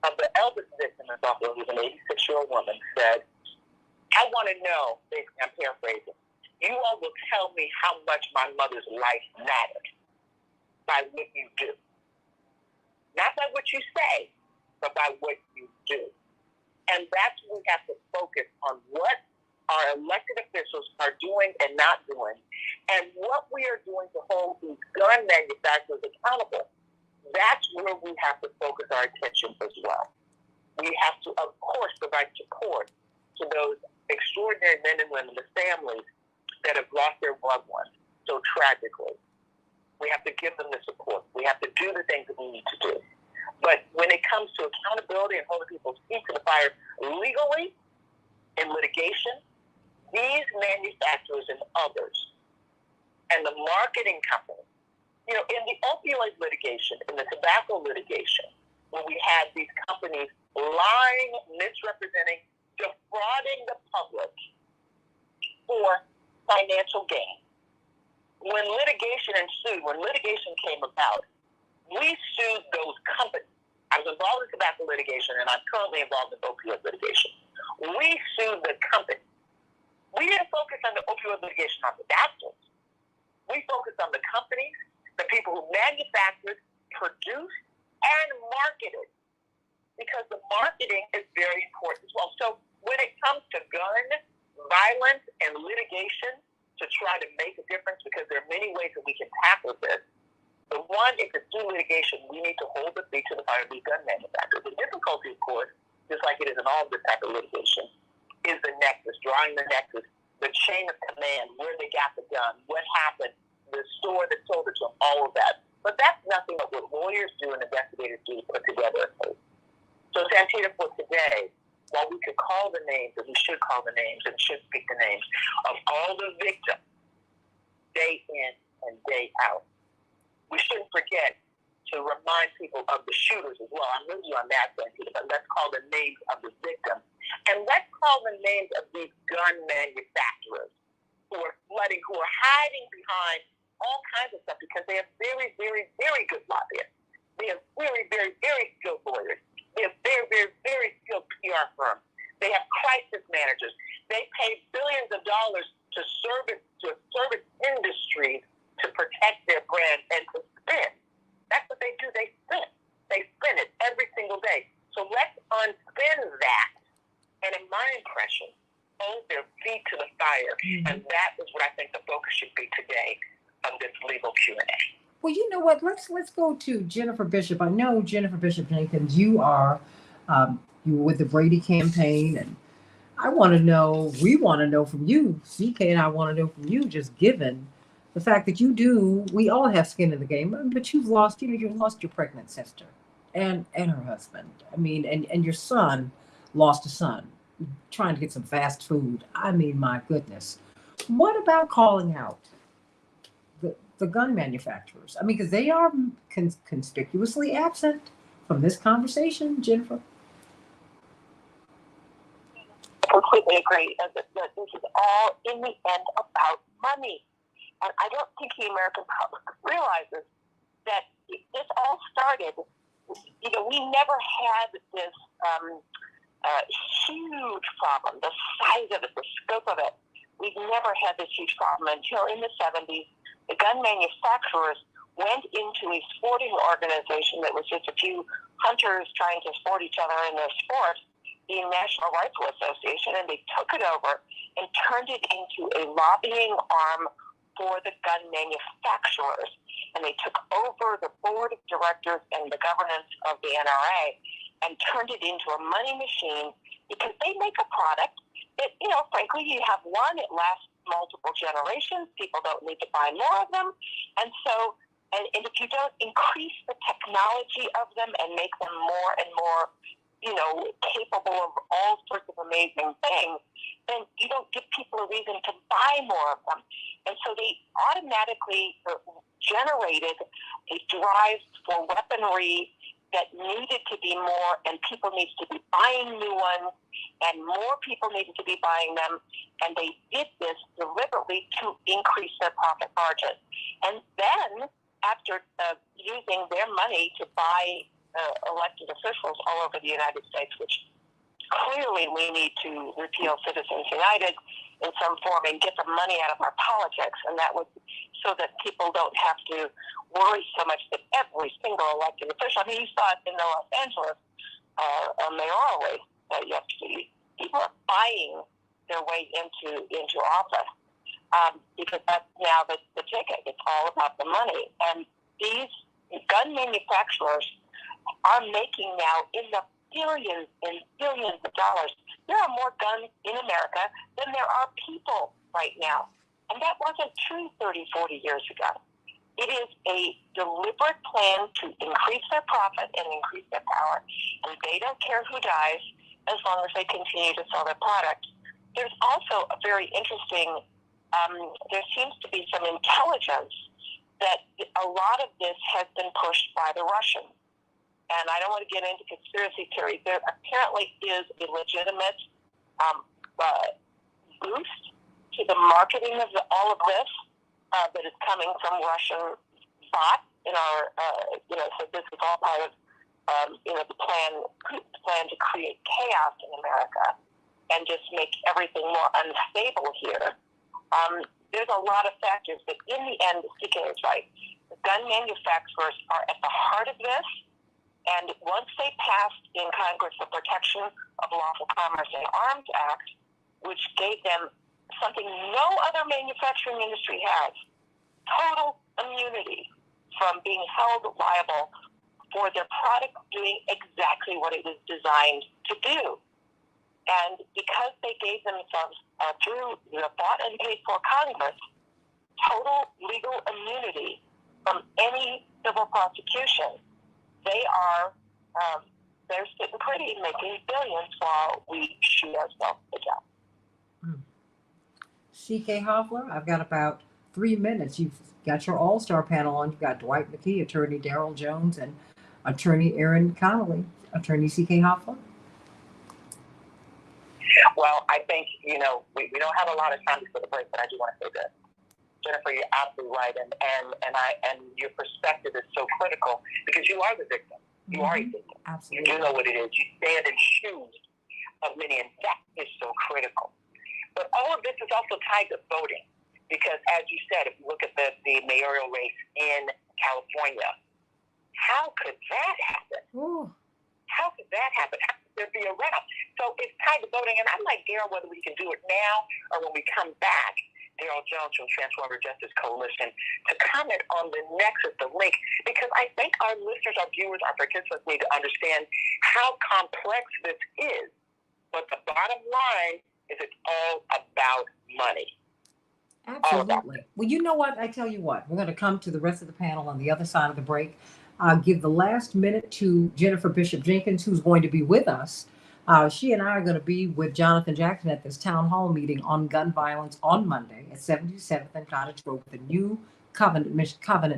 of the eldest victim in Buffalo, who's an 86-year-old woman, said, I want to know, basically I'm paraphrasing, you all will tell me how much my mother's life mattered by what you do. Not by what you say, but by what you do. And that's when we have to focus on what our elected officials are doing and not doing, and what we are doing to hold these gun manufacturers accountable. That's where we have to focus our attention as well. We have to, of course, provide support to those extraordinary men and women, the families that have lost their loved ones so tragically. We have to give them the support. We have to do the things that we need to do. But when it comes to accountability and holding people's feet to the fire legally in litigation, these manufacturers and others and the marketing companies, in the opioid litigation, in the tobacco litigation, when we had these companies lying, misrepresenting, defrauding the public for financial gain. When litigation ensued, when litigation came about, we sued those companies. I was involved in tobacco litigation, and I'm currently involved in opioid litigation. We sued the company. We didn't focus on the opioid litigation on the doctors. We focused on the companies, the people who manufactured, produced, and marketed, because the marketing is very important as well. So when it comes to gun violence and litigation to try to make a difference, because there are many ways that we can tackle this, the one, if it's through litigation, we need to hold the feet to the fire of these gun manufacturers. The difficulty, of course, just like it is in all this type of litigation, is the nexus, drawing the nexus, the chain of command, where they got the gun, what happened, the store that sold it to them, all of that. But that's nothing but what lawyers do and investigators do to put together a case. So Santita, for today, while we could call the names, and we should call the names and should speak the names of all the victims day in and day out, we shouldn't forget to remind people of the shooters as well. I'm with you on that, Santita, but let's call the names of the victims. And let's call the names of these gun manufacturers who are flooding, who are hiding behind all kinds of stuff because they have very, very, very good lobbyists. They have very, very, very skilled lawyers. They have very, very, very skilled PR firms. They have crisis managers. They pay billions of dollars to service industries to protect their brand and to spin. That's what they do. They spin. They spin it every single day. So let's unspin that. And in my impression, hold their feet to the fire. Mm-hmm. And that is what I think the focus should be today of this legal Q&A. Well, you know what? Let's go to Jennifer Bishop. I know Jennifer Bishop Jenkins. You are you were with the Brady campaign, and I want to know. We want to know from you, CK, and I want to know from you. Just given the fact that you do, we all have skin in the game, but you've lost. You've lost your pregnant sister and her husband. I mean, and your son lost a son trying to get some fast food. I mean, my goodness. What about calling out the gun manufacturers? I mean, because they are conspicuously absent from this conversation, Jennifer. I completely agree. This is all, in the end, about money. And I don't think the American public realizes that this all started, we never had this huge problem, the size of it, the scope of it. We've never had this huge problem until in the 70s. The gun manufacturers went into a sporting organization that was just a few hunters trying to sport each other in their sport, the National Rifle Association, and they took it over and turned it into a lobbying arm for the gun manufacturers. And they took over the board of directors and the governance of the NRA and turned it into a money machine because they make a product that, frankly, you have one, it lasts multiple generations. People don't need to buy more of them. And so, and if you don't increase the technology of them and make them more and more, capable of all sorts of amazing things, then you don't give people a reason to buy more of them. And so they automatically generated a drive for weaponry that needed to be more, and people needed to be buying new ones, and more people needed to be buying them, and they did this deliberately to increase their profit margin. And then, after using their money to buy elected officials all over the United States, which clearly we need to repeal Citizens United in some form and get the money out of our politics, and that would so that people don't have to worry so much that every single elected official. I mean, you saw it in the Los Angeles mayoral race yesterday. People are buying their way into office because that's now the ticket. It's all about the money, and these gun manufacturers are making now in the billions and billions of dollars. There are more guns in America than there are people right now. And that wasn't true 30, 40 years ago. It is a deliberate plan to increase their profit and increase their power. And they don't care who dies as long as they continue to sell their product. There's also a very interesting, there seems to be some intelligence that a lot of this has been pushed by the Russians. And I don't want to get into conspiracy theories. There apparently is a legitimate boost to the marketing of all of this that is coming from Russian bots in our, so this is all part of, the plan to create chaos in America and just make everything more unstable here. There's a lot of factors, but in the end, the CK is right. The gun manufacturers are at the heart of this. And once they passed in Congress the Protection of Lawful Commerce and Arms Act, which gave them something no other manufacturing industry has, total immunity from being held liable for their product doing exactly what it was designed to do. And because they gave themselves, through the bought and paid for Congress, total legal immunity from any civil prosecution. They are, they're sitting pretty, making billions while we shoot ourselves to death. C.K. Hoffler, I've got about 3 minutes. You've got your all-star panel on. You've got Dwight McKee, Attorney Darrell Jones, and Attorney Aaron Connolly. Attorney C.K. Hoffler? Well, I think, we don't have a lot of time before the break, but I do want to say this. Jennifer, you're absolutely right, and your perspective is so critical because you are the victim. You are a victim. Absolutely. You do know what it is. You stand in shoes of many, and that is so critical. But all of this is also tied to voting because, as you said, if you look at the mayoral race in California, how could that happen? Ooh. How could that happen? How could there be a runoff? So it's tied to voting, and I'm like, Darrell, whether we can do it now or when we come back, Darrell Jones from Transformative Justice Coalition, to comment on the nexus, the link, because I think our listeners, our viewers, our participants need to understand how complex this is. But the bottom line is it's all about money. Absolutely. Well, you know what? I tell you what, we're going to come to the rest of the panel on the other side of the break. I'll give the last minute to Jennifer Bishop Jenkins, who's going to be with us. She and I are going to be with Jonathan Jackson at this town hall meeting on gun violence on Monday at 77th and Cottage Grove with the new Covenant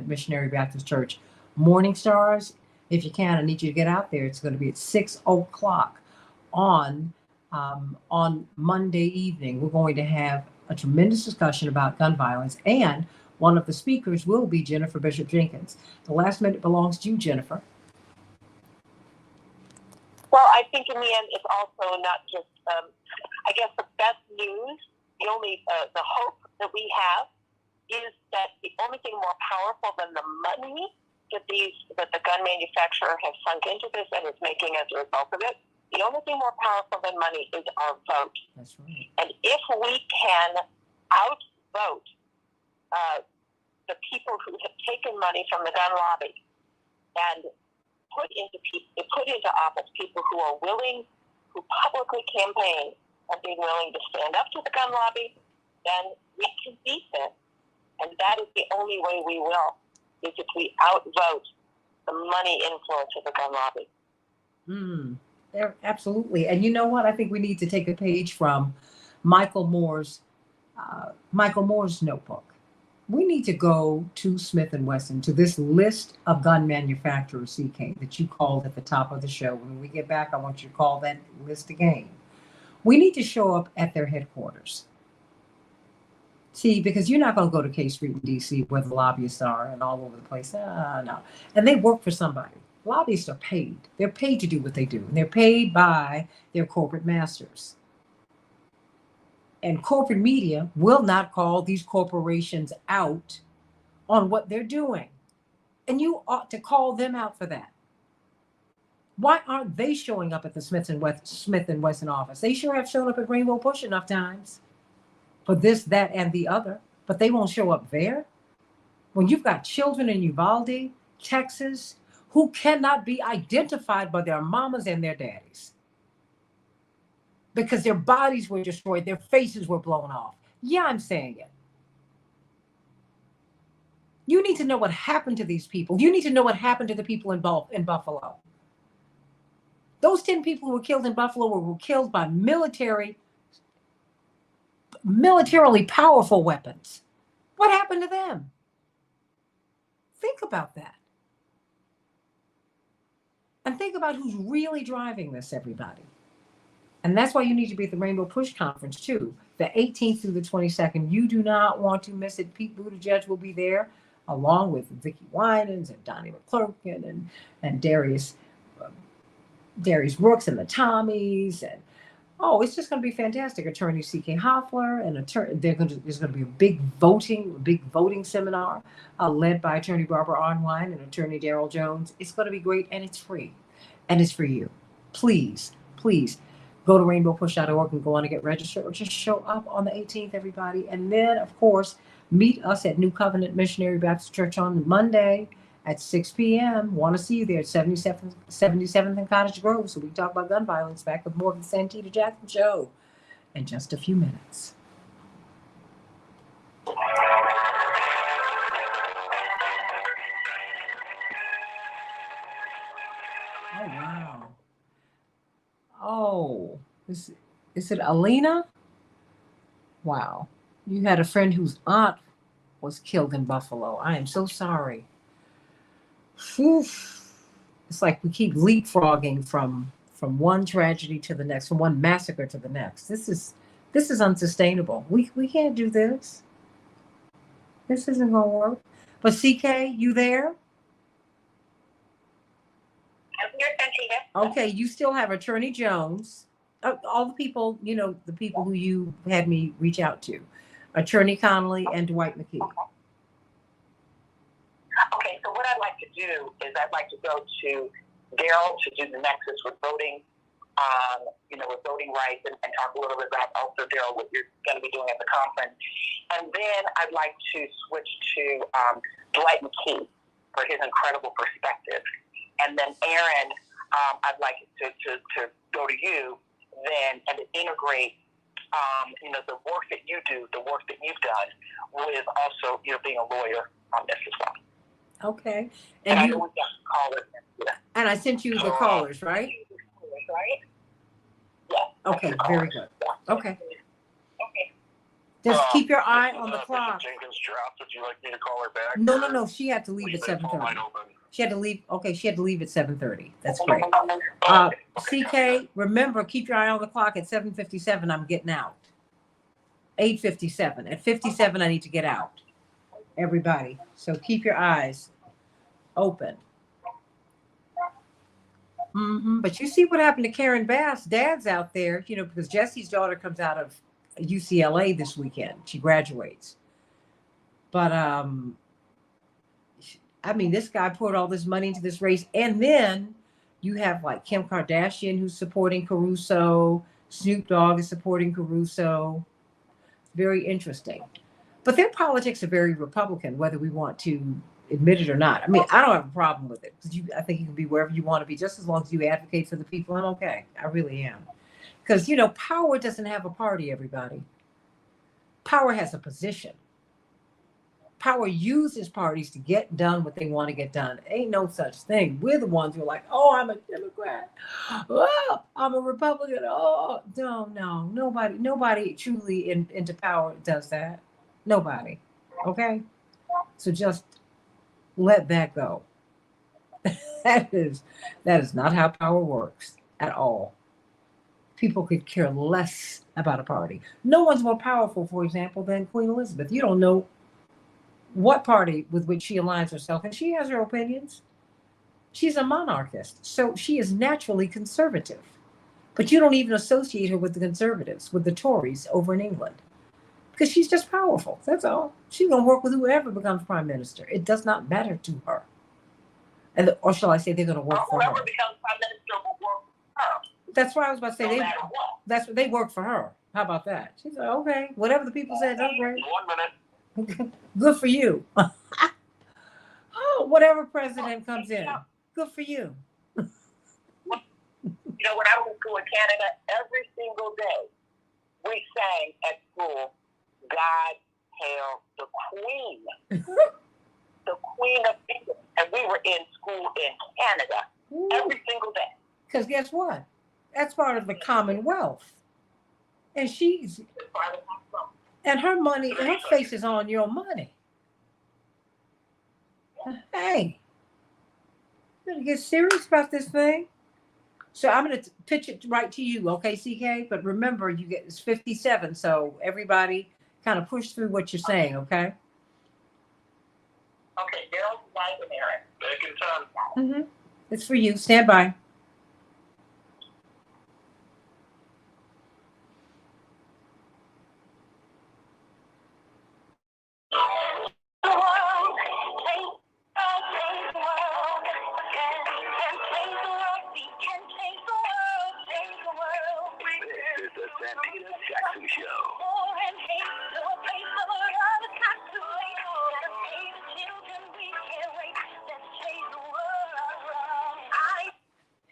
Missionary Baptist Church. Morning Stars, if you can, I need you to get out there. It's going to be at 6 o'clock on Monday evening. We're going to have a tremendous discussion about gun violence, and one of the speakers will be Jennifer Bishop Jenkins. The last minute belongs to you, Jennifer. Well, I think in the end, it's also not just, I guess the best news, the hope that we have is that the only thing more powerful than the money that the gun manufacturer has sunk into this and is making as a result of it, the only thing more powerful than money is our vote. That's right. And if we can outvote the people who have taken money from the gun lobby and put into office people who are willing, who publicly campaign and being willing to stand up to the gun lobby, then we can beat them. And that is the only way we will, is if we outvote the money influence of the gun lobby. Absolutely. And you know what? I think we need to take a page from Michael Moore's notebook. We need to go to Smith & Wesson, to this list of gun manufacturers, CK, that you called at the top of the show. When we get back, I want you to call that list again. We need to show up at their headquarters. See, because you're not going to go to K Street in D.C. where the lobbyists are and all over the place. No. And they work for somebody. Lobbyists are paid. They're paid to do what they do. And they're paid by their corporate masters. And corporate media will not call these corporations out on what they're doing. And you ought to call them out for that. Why aren't they showing up at the Smith & Wesson office? They sure have shown up at Rainbow Push enough times for this, that, and the other, but they won't show up there. When you've got children in Uvalde, Texas, who cannot be identified by their mamas and their daddies because their bodies were destroyed, their faces were blown off. Yeah, I'm saying it. You need to know what happened to these people. You need to know what happened to the people in Buffalo. Those 10 people who were killed in Buffalo were killed by militarily powerful weapons. What happened to them? Think about that. And think about who's really driving this, everybody. And that's why you need to be at the Rainbow Push Conference, too. The 18th through the 22nd. You do not want to miss it. Pete Buttigieg will be there, along with Vicki Winans and Donnie McClurkin and Darius Brooks and the Tommies. And it's just going to be fantastic. Attorney C.K. Hoffler and there's going to be a big voting seminar led by Attorney Barbara Arnwine and Attorney Darrell Jones. It's going to be great, and it's free, and it's for you. Please go to rainbowpush.org and go on and get registered, or just show up on the 18th, everybody. And then, of course, meet us at New Covenant Missionary Baptist Church on Monday at 6 p.m. Want to see you there at 77th and Cottage Grove. So we talk about gun violence. Back with more of the Santita Jackson Show in just a few minutes. Is it Alina? Wow. You had a friend whose aunt was killed in Buffalo. I am so sorry. Whew. It's like we keep leapfrogging from one tragedy to the next, from one massacre to the next. This is unsustainable. We can't do this. This isn't gonna work. But CK, you there? I'm here, Santita. Okay, you still have Attorney Jones. All the people, the people who you had me reach out to. Attorney Connolly and Dwight McKee. Okay, so what I'd like to do is I'd like to go to Daryl to do the nexus with voting, with voting rights and talk a little bit about also, Daryl, what you're going to be doing at the conference. And then I'd like to switch to Dwight McKee for his incredible perspective. And then Aaron, I'd like to go to you then and to integrate the work that you do, the work that you've done with also, being a lawyer on this as well. Okay. And I know we got callers. And I sent you the callers, right? Right? Yeah. Okay, very good. Okay. Okay. Just keep your eye on the clock. Jenkins dropped. Would you like me to call her back? No. She had to leave at 7:30. She had to leave. Okay, she had to leave at 7:30. That's great. CK, remember, keep your eye on the clock. At 7:57, I'm getting out. 8:57. At 57, I need to get out. Everybody. So keep your eyes open. But you see what happened to Karen Bass. Dad's out there, because Jesse's daughter comes out of UCLA this weekend. She graduates. But, this guy poured all this money into this race. And then you have like Kim Kardashian who's supporting Caruso. Snoop Dogg is supporting Caruso. Very interesting. But their politics are very Republican, whether we want to admit it or not. I don't have a problem with it because I think you can be wherever you want to be, just as long as you advocate for the people. I'm okay. I really am. Because, power doesn't have a party, everybody. Power has a position. Power uses parties to get done what they want to get done. Ain't no such thing. We're the ones who are like, oh, I'm a Democrat. Oh, I'm a Republican. Oh, no. Nobody truly into power does that. Nobody. Okay? So just let that go. That is not how power works at all. People could care less about a party. No one's more powerful, for example, than Queen Elizabeth. You don't know what party with which she aligns herself, and she has her opinions. She's a monarchist, so she is naturally conservative. But you don't even associate her with the conservatives, with the Tories over in England. Because she's just powerful. That's all. She's going to work with whoever becomes prime minister. It does not matter to her. Or shall I say they're going to work for her. Whoever becomes prime minister will work for her. That's why I was about to say they work for her. How about that? She's like, okay, whatever the people say, that's great. 1 minute. Good for you. Oh, whatever president comes in. Good for you. When I was in school in Canada, every single day we sang at school, God hail the Queen. The Queen of England. And we were in school in Canada every single day. Because guess what? That's part of the Commonwealth. And and her money, her face is on your money. Hey, you better get serious about this thing. So I'm going to pitch it right to you, okay, CK? But remember, it's 57, so everybody kind of push through what you're saying, okay? Okay, Daryl's wife and Aaron. Back in time. It's for you. Stand by. Santita Jackson Show.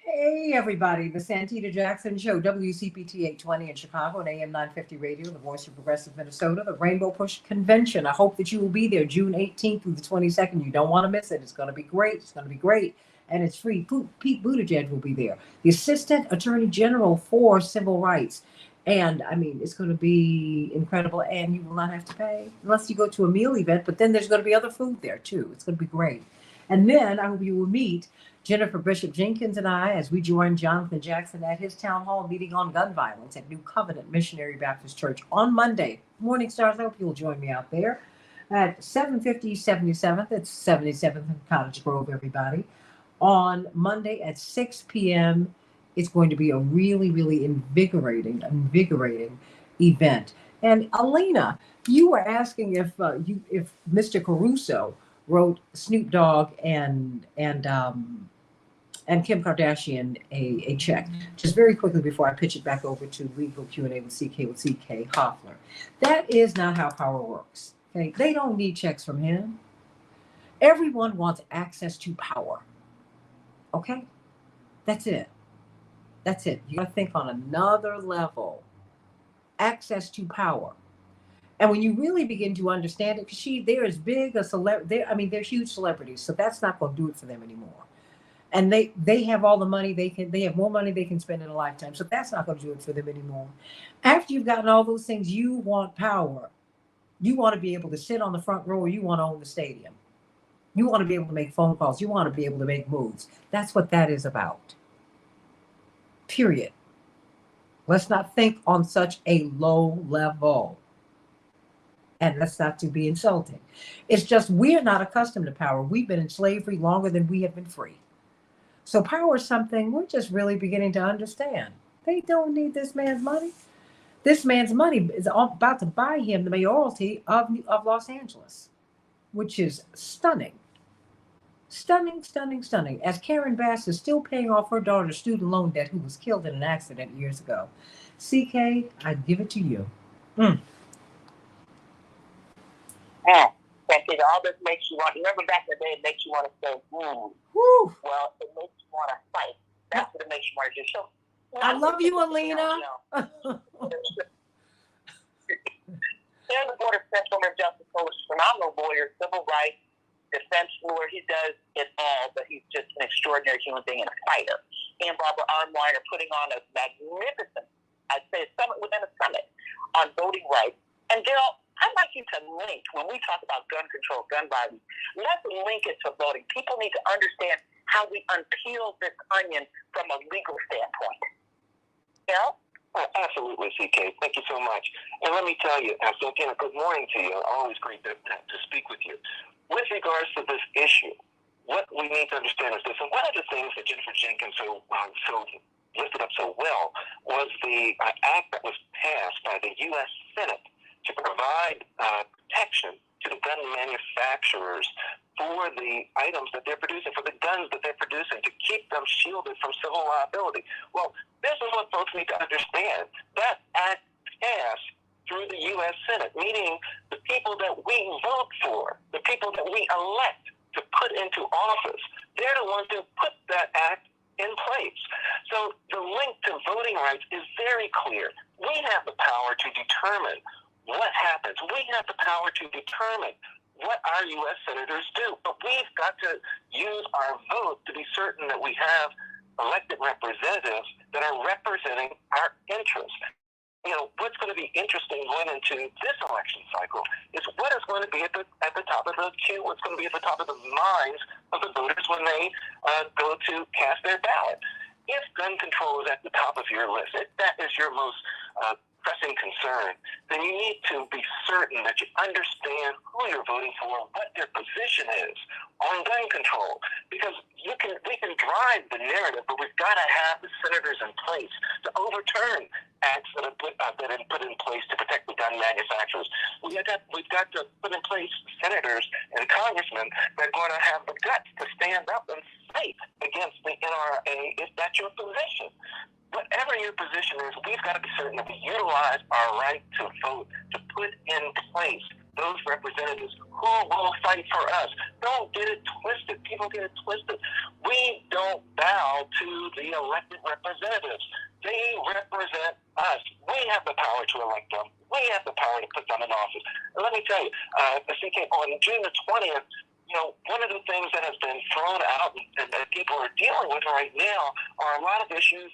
Hey, everybody. The Santita Jackson Show, WCPT 820 in Chicago and AM 950 Radio, the voice of progressive Minnesota, the Rainbow Push Convention. I hope that you will be there June 18th through the 22nd. You don't want to miss it. It's going to be great. It's going to be great. and it's free. Pete Buttigieg will be there. The Assistant Attorney General for Civil Rights. And I mean, it's going to be incredible, and you will not have to pay unless you go to a meal event. But then there's going to be other food there too. It's going to be great. And then I hope you will meet Jennifer Bishop Jenkins and I as we join Jonathan Jackson at his town hall meeting on gun violence at New Covenant Missionary Baptist Church on Monday. Morning Stars, I hope you'll join me out there at 750 77th. It's 77th in Cottage Grove, everybody. On Monday at 6 p.m. It's going to be a really, really invigorating event. And Alina, you were asking if Mr. Caruso wrote Snoop Dogg and Kim Kardashian a check. Just very quickly before I pitch it back over to Legal Q&A with CK Hoffler. That is not how power works. Okay? They don't need checks from him. Everyone wants access to power. Okay? That's it. That's it. You got to think on another level. Access to power. And when you really begin to understand it, because they're as big a celebrity, they're huge celebrities, so that's not going to do it for them anymore. And they have all the money they have more money they can spend in a lifetime, so that's not going to do it for them anymore. After you've gotten all those things, you want power. You want to be able to sit on the front row, or you want to own the stadium. You want to be able to make phone calls. You want to be able to make moves. That's what that is about. Period. Let's not think on such a low level. And that's not to be insulting. It's just we're not accustomed to power. We've been in slavery longer than we have been free. So power is something we're just really beginning to understand. They don't need this man's money. This man's money is about to buy him the mayoralty of Los Angeles, which is stunning. Stunning, stunning, stunning. As Karen Bass is still paying off her daughter's student loan debt who was killed in an accident years ago. CK, I give it to you. All this makes you want, remember back in the day, it makes you want to say, Woo. Well, it makes you want to fight. That's what it makes you want to do. So, I love you, Alina. The Board of Central Justice Coalition, phenomenal lawyer, civil rights, defense lawyer. He does it all, but he's just an extraordinary human being and a fighter. He and Barbara Arnwine are putting on a magnificent, I'd say, a summit within a summit on voting rights. And Daryl, I'd like you to link, when we talk about gun control, gun violence, let's link it to voting. People need to understand how we unpeel this onion from a legal standpoint. Daryl? Oh, absolutely, CK. Thank you so much. And let me tell you, Santita, good morning to you. Always great to speak with you. With regards to this issue, what we need to understand is this, and one of the things that Jennifer Jenkins so lifted up so well was the act that was passed by the U.S. Senate to provide protection to the gun manufacturers for the items that they're producing, for the guns that they're producing, to keep them shielded from civil liability. Well, this is what folks need to understand. That act passed through the U.S. Senate, meaning the people that we vote for, the people that we elect to put into office, they're the ones who put that act in place. So the link to voting rights is very clear. We have the power to determine what happens. We have the power to determine what our U.S. senators do, but we've got to use our vote to be certain that we have elected representatives that are representing our interests. You know, what's going to be interesting going into this election cycle is what is going to be at the top of the queue, what's going to be at the top of the minds of the voters when they go to cast their ballot. If gun control is at the top of your list, if that is your most pressing concern, then you need to be certain that you understand who you're voting for, what their position is on gun control. Because we can drive the narrative, but we've got to have the senators in place to overturn acts that have been put in place to protect the gun manufacturers. We've got to put in place senators and congressmen that are going to have the guts to stand up and fight against the NRA if that's your position. Whatever your position is, we've got to be certain that we utilize our right to vote to put in place those representatives who will fight for us. Don't get it twisted. People get it twisted. We don't bow to the elected representatives. They represent us. We have the power to elect them. We have the power to put them in office. And let me tell you, CK, on June the 20th, one of the things that has been thrown out and that people are dealing with right now are a lot of issues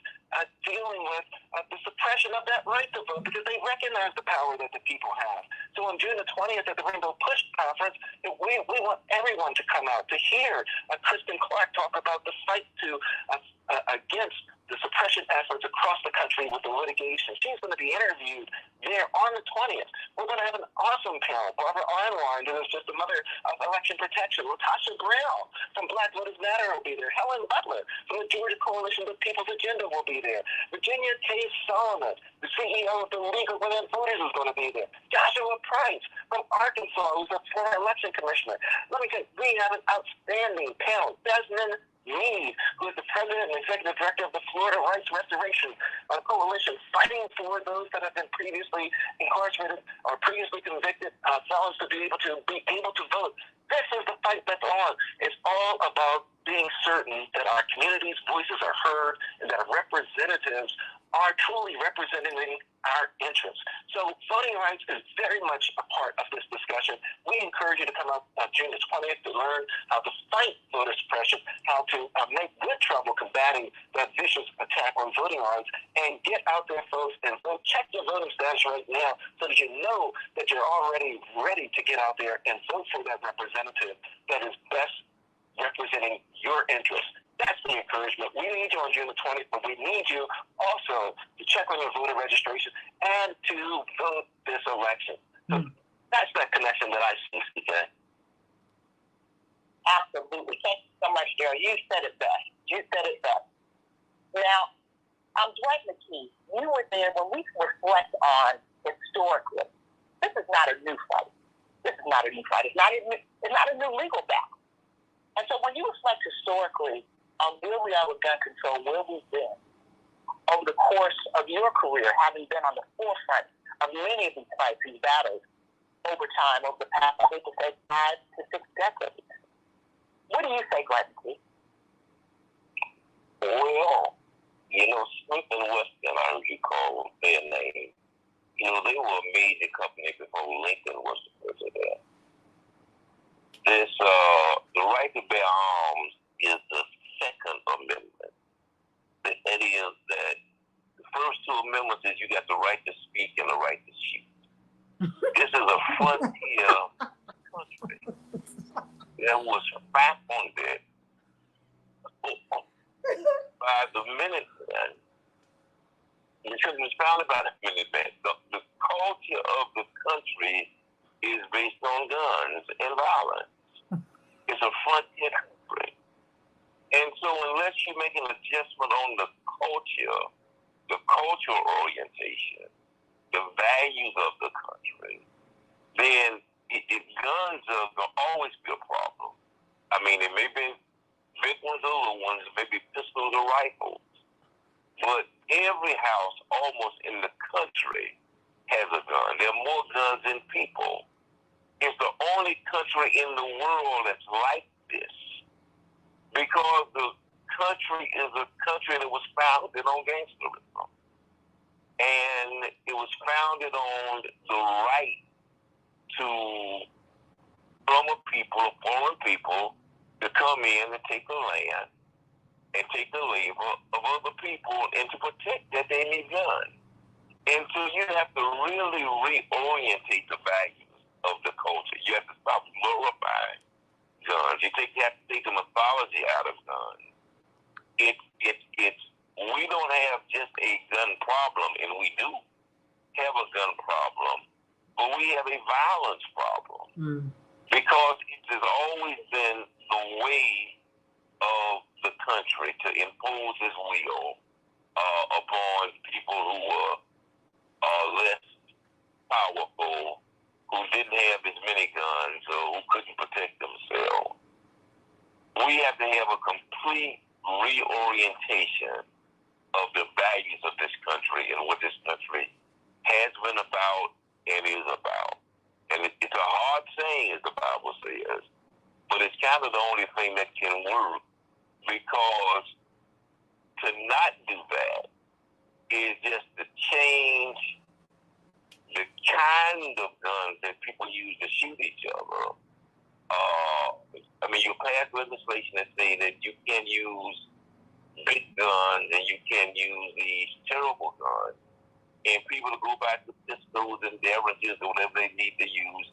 dealing with the suppression of that right to vote, because they recognize the power that the people have. So on June the 20th at the Rainbow Push Conference, we want everyone to come out to hear Kristen Clark talk about the fight against the suppression efforts across the country with the litigation. She's going to be interviewed there on the 20th. We're going to have an awesome panel. Barbara Arnwine, who is just the mother of election protection. Latasha Brown from Black Voters Matter will be there. Helen Butler from the Georgia Coalition of People's Agenda will be there. Virginia K. Solomon, the CEO of the League of Women Voters, is going to be there. Joshua Price from Arkansas, who's a former election commissioner. Let me tell you, we have an outstanding panel. Desmond Meade, who is the president and executive director of the Florida Rights Restoration Coalition, fighting for those that have been previously incarcerated or previously convicted felons to be able to vote. This is the fight that's on. It's all about being certain that our community's voices are heard and that our representatives are truly representing our interests. So voting rights is very much a part of this discussion. We encourage you to come out on June the 20th to learn how to fight voter suppression, how to make good trouble combating that vicious attack on voting rights, and get out there, folks, and vote. Check your voting status right now so that you know that you're already ready to get out there and vote for that representative that is best representing your interests. That's the encouragement. We need you on June the 20th, but we need you also to check on your voter registration and to vote this election. So that's that connection that I see today. Absolutely. Thank you so much, Daryl. You said it best. Now, Dwight McKee, you were there when we reflect on historically. This is not a new fight. It's not a new legal battle. And so when you reflect historically on where we are with gun control, where we've been over the course of your career, having been on the forefront of many of these fights, these battles, over time, over the past, I hate to say, 5 to 6 decades. What do you say, Glenn? Well, Smith and Wesson, I heard you call their name. They were a major company before Lincoln was the president. The right to bear arms is the Second Amendment. It is that the first 2 amendments is you got the right to speak and the right to shoot. This is a frontier country that was founded by the Minutemen. Because it was founded by the Minutemen. The culture of the country is based on guns and violence. It's a frontier country. And so unless you make an adjustment on the culture, the cultural orientation, the values of the country, then guns are going to always be a problem. I mean, it may be big ones or little ones, maybe pistols or rifles. But every house almost in the country has a gun. There are more guns than people. It's the only country in the world that's like this. Because the country is a country that was founded on gangsterism. And it was founded on the right from a foreign people, to come in and take the land and take the labor of other people and to protect that they need guns. And so you have to really reorientate the values of the culture. You have to stop glorifying guns. You have to take the mythology out of guns. We don't have just a gun problem, and we do have a gun problem, but we have a violence problem. Because it has always been the way of the country to impose its will upon people who were less powerful, who didn't have as many guns, or who couldn't protect themselves. We have to have a complete reorientation of the values of this country and what this country has been about and is about. And it's a hard saying, as the Bible says, but it's kind of the only thing that can work, because to not do that is just to change the kind of guns that people use to shoot each other You pass legislation that say that you can use big guns and you can use these terrible guns, and people to go back to pistols and derringer or whatever they need to use,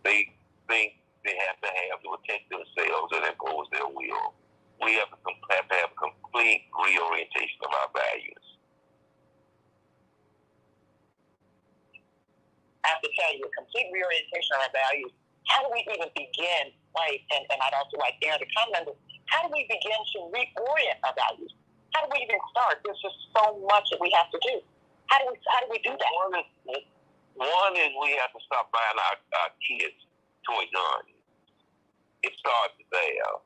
they think they have to protect themselves and impose their will. We have to have a complete reorientation of our values. I have to tell you, a complete reorientation of our values. How do we even begin, right? And I'd also like Darren to comment on this. How do we begin to reorient our values? How do we even start? There's just so much that we have to do. How do we do that? One is we have to stop buying our kids toy guns. It starts there.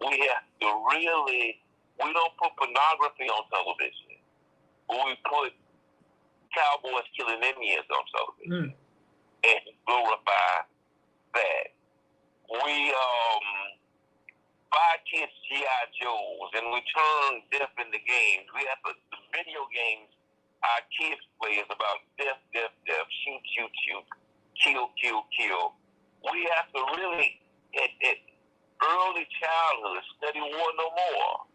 We have to we don't put pornography on television. We put cowboys killing Indians on television and glorify that. We buy kids G.I. Joes and we turn death into games. We have the video games our kids play is about death, shoot, kill. We have to really, at early childhood, study war no more.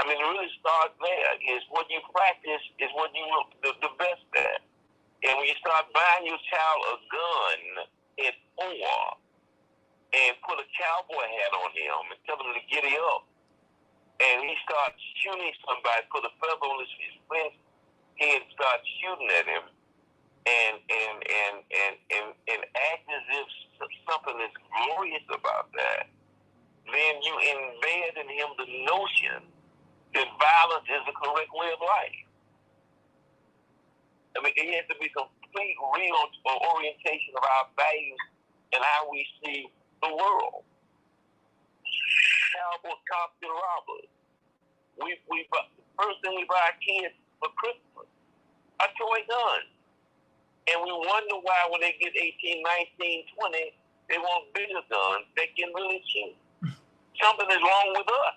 It really starts there. Is what you practice is what you look the best at. And when you start buying your child a gun at 4 and put a cowboy hat on him and tell him to giddy up, and he starts shooting somebody, put a feather on his friend's head, start shooting at him, and act as if something is glorious about that, then you embed in him the notion that violence is the correct way of life. It has to be complete reorientation of our values and how we see the world. Cowboys, cops, and robbers. First thing we buy our kids for Christmas, a toy gun. And we wonder why when they get 18, 19, 20, they want bigger guns that can really shoot. Something is wrong with us.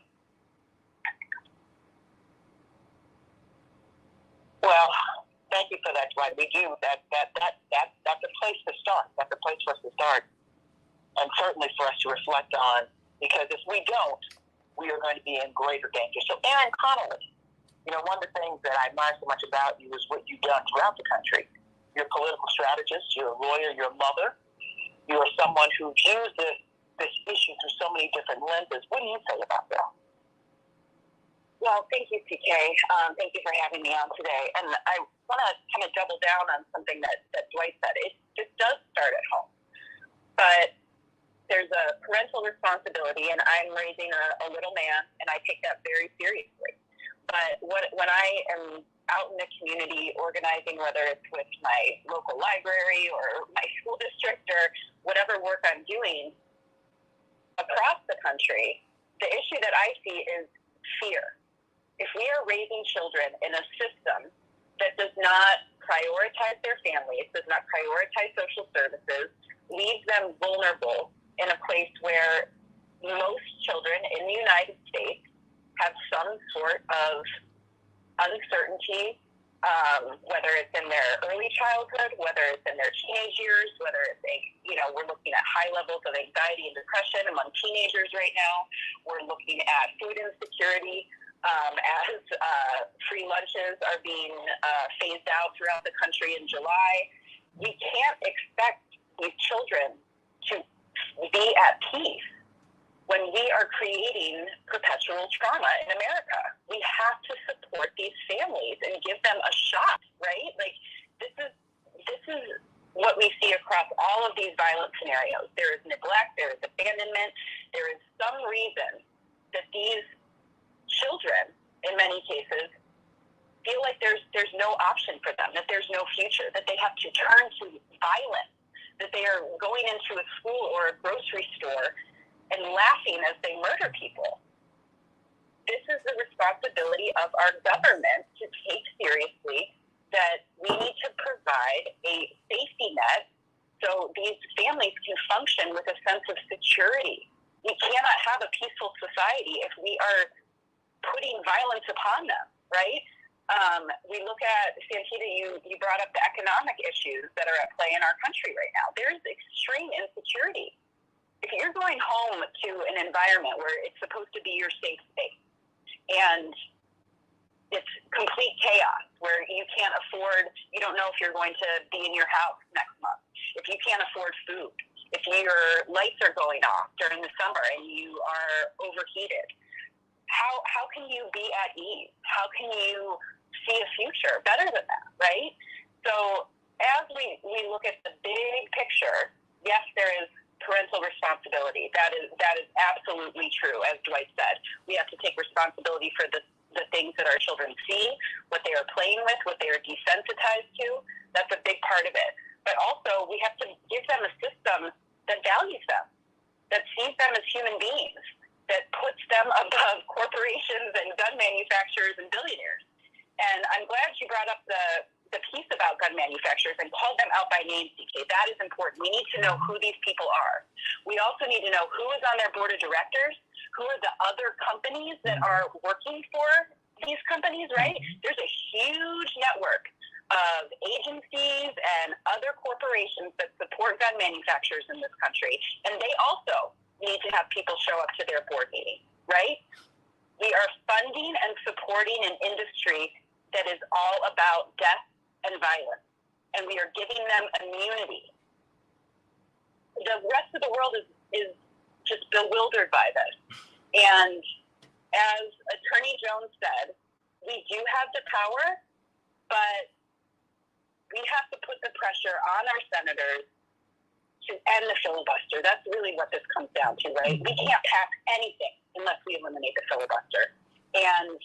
Well, thank you for that, Dwight. We do. That's a place to start. That's a place for us to start. And certainly for us to reflect on, because if we don't, we are going to be in greater danger. So, Aaron Connolly, one of the things that I admire so much about you is what you've done throughout the country. You're a political strategist, you're a lawyer, you're a mother. You are someone who views this issue through so many different lenses. What do you say about that? Well, thank you, PK. Thank you for having me on today. And I want to kind of double down on something that Dwight said. It does start at home. But there's a parental responsibility, and I'm raising a little man, and I take that very seriously. But when I am out in the community organizing, whether it's with my local library or my school district or whatever work I'm doing across the country, the issue that I see is fear. If we are raising children in a system that does not prioritize their families, does not prioritize social services, leaves them vulnerable in a place where most children in the United States have some sort of uncertainty, whether it's in their early childhood, whether it's in their teenage years, whether it's we're looking at high levels of anxiety and depression among teenagers right now. We're looking at food insecurity as free lunches are being phased out throughout the country in July. We can't expect these children to be at peace when we are creating perpetual trauma in America. We have to support these families and give them a shot, right? Like, this is what we see across all of these violent scenarios. There is neglect, there is abandonment, there is some reason that these children, in many cases, feel like there's no option for them, that there's no future, that they have to turn to violence, that they are going into a school or a grocery store and laughing as they murder people. This is the responsibility of our government to take seriously, that we need to provide a safety net so these families can function with a sense of security. We cannot have a peaceful society if we are putting violence upon them, right? We look at, Santita, you brought up the economic issues that are at play in our country right now. There's extreme insecurity if you're going home to an environment where it's supposed to be your safe space and it's complete chaos where you can't afford, you don't know if you're going to be in your house next month, if you can't afford food, if your lights are going off during the summer and you are overheated, how can you be at ease? How can you see a future better than that, right? So as we look at the big picture, yes, there is parental responsibility. That is absolutely true, as Dwight said. We have to take responsibility for the things that our children see, what they are playing with, what they are desensitized to. That's a big part of it. But also, we have to give them a system that values them, that sees them as human beings, that puts them above corporations and gun manufacturers and billionaires. And I'm glad you brought up the piece about gun manufacturers and called them out by name, CK. That is important. We need to know who these people are. We also need to know who is on their board of directors, who are the other companies that are working for these companies, right? There's a huge network of agencies and other corporations that support gun manufacturers in this country, and they also need to have people show up to their board meeting, right? We are funding and supporting an industry that is all about death and violence, and we are giving them immunity. The rest of the world is just bewildered by this. And as Attorney Jones said, we do have the power, but we have to put the pressure on our senators to end the filibuster. That's really what this comes down to, right? We can't pass anything unless we eliminate the filibuster. And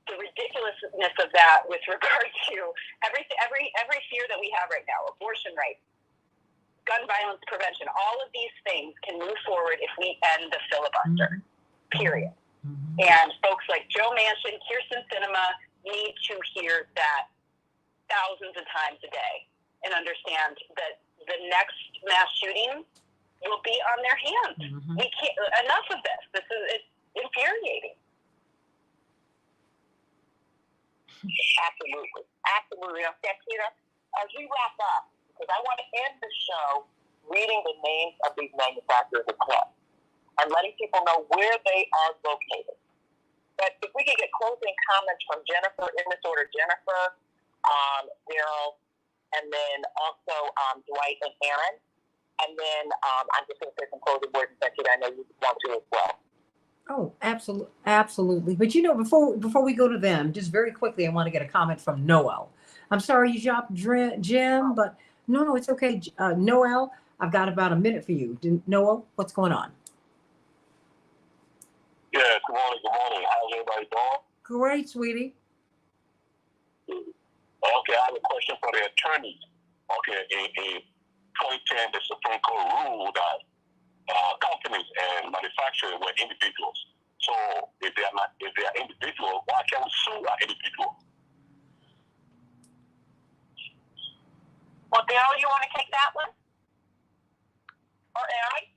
the ridiculousness of that with regard to every fear that we have right now, abortion rights, gun violence prevention, all of these things can move forward if we end the filibuster, period. And folks like Joe Manchin, Kirsten Sinema need to hear that thousands of times a day and understand that the next mass shooting will be on their hands. We can't, enough of this. It's infuriating. Absolutely. Now, Santita, as we wrap up, because I want to end the show reading the names of these manufacturers of clubs and letting people know where they are located. But if we could get closing comments from Jennifer, in this order, Jennifer, Daryl, and then also Dwight and Aaron. And then I'm just going to say some closing words, and Santita, I know you want to as well. Oh, absolutely. But before we go to them, just very quickly, I want to get a comment from Noel. I'm sorry you dropped Jim, but no, it's okay. Noel, I've got about a minute for you. Noel, what's going on? Yeah, good morning. How's everybody doing? Great, sweetie. Okay, I have a question for the attorneys. Okay, in 2010, the Supreme Court ruled that companies and manufacturers were individuals. So if they are individuals, why can't we sue an individual? Well, Daryl, you want to take that one? Or Aaron?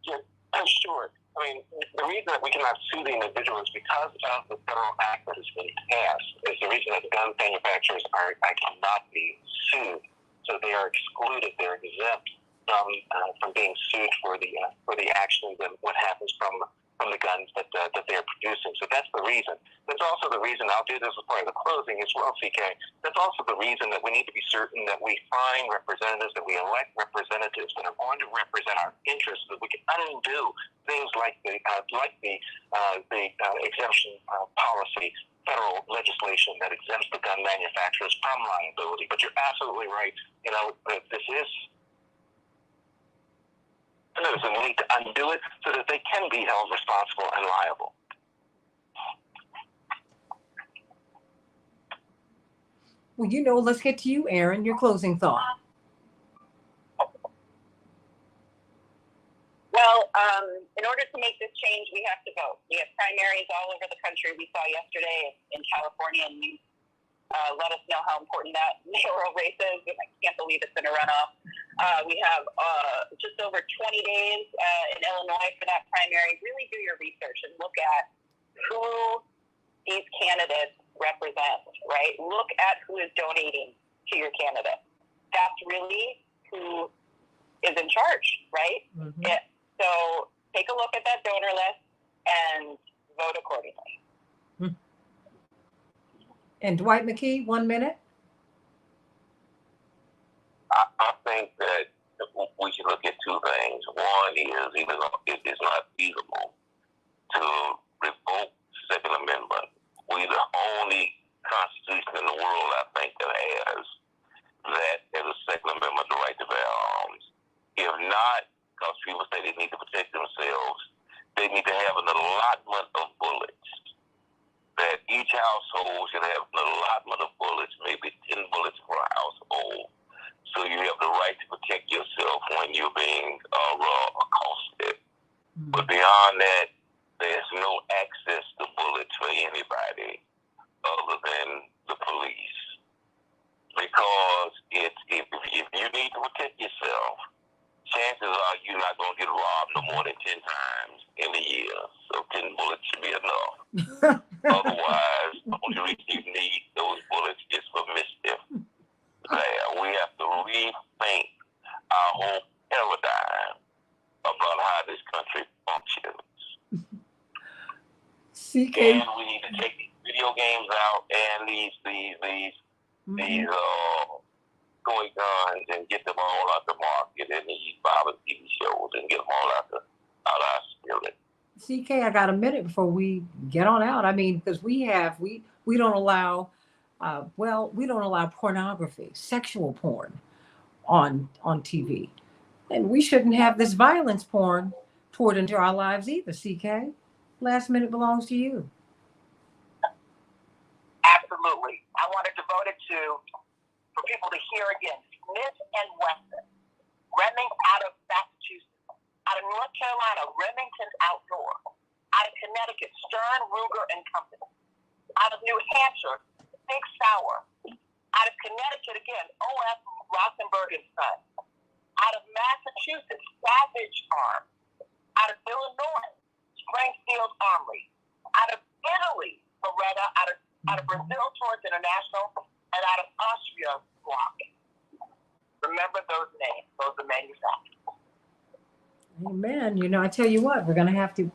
Yeah, sure. I mean, the reason that we cannot sue the individual is because of the federal act that has been passed. Is the reason that the gun manufacturers cannot be sued. So they are excluded. They're exempt from being sued for the actions and what happens from the guns that they are producing. So that's the reason. That's also the reason, I'll do this as part of the closing as well, CK. That's also the reason that we need to be certain that we find representatives, that we elect representatives that are going to represent our interests, so that we can undo things like the exemption policy, federal legislation that exempts the gun manufacturers from liability. But you're absolutely right. You know, there's a need to undo it so that they can be held responsible and liable. Well, let's get to you, Aaron, your closing thought. Well, in order to make this change, we have to vote. We have primaries all over the country. We saw yesterday in California, and you let us know how important that mayoral race is. And I can't believe it's in a runoff. We have just over 20 days in Illinois for that primary. Really do your research and look at who these candidates represent, right? Look at who is donating to your candidate. That's really who is in charge, right? Mm-hmm. Yeah. So take a look at that donor list and vote accordingly. And Dwight McKee, 1 minute. I think that we should look at two things. One is, even though it is not feasible to revoke the Second Amendment, we're the only constitution in the world, I think, that has that as a Second Amendment, the right to bear arms. If not, because people say they need to protect themselves, they need to have an allotment of bullets. That each household should have an allotment of bullets, maybe 10 bullets per household. So you have the right to protect yourself when you're being accosted. Mm-hmm. But beyond that, there's no access to bullets for anybody other than the police. Because if you need to protect yourself, chances are you're not going to get robbed no more than 10 times in a year. So 10 bullets should be enough. Otherwise, the only reason you need those bullets is for mischief. We have to rethink our whole paradigm about how this country functions. CK. And we need to take these video games out and these toy guns and get them all out the market, and these violent TV shows and get them all out our spirit. CK, I got a minute before we get on out. I mean, because we don't allow, we don't allow pornography, sexual porn on TV. And we shouldn't have this violence porn poured into our lives either, CK. Last minute belongs to you. Absolutely. I wanted to vote it for people to hear again. Smith and Wesson, Remington out of Massachusetts, out of North Carolina, Remington Outdoor, out of Connecticut, Stern, Ruger and Company, out of New Hampshire, Big Sour, out of Connecticut again, O.F. Rothenberg and Son, out of Massachusetts, Savage Arms, out of Illinois, Springfield Armory, out of Italy, Beretta, out of Brazil, Torrance International, and out of Austria, Glock. Remember those names; those are manufacturers. Amen. You know, I tell you what, we're going to have to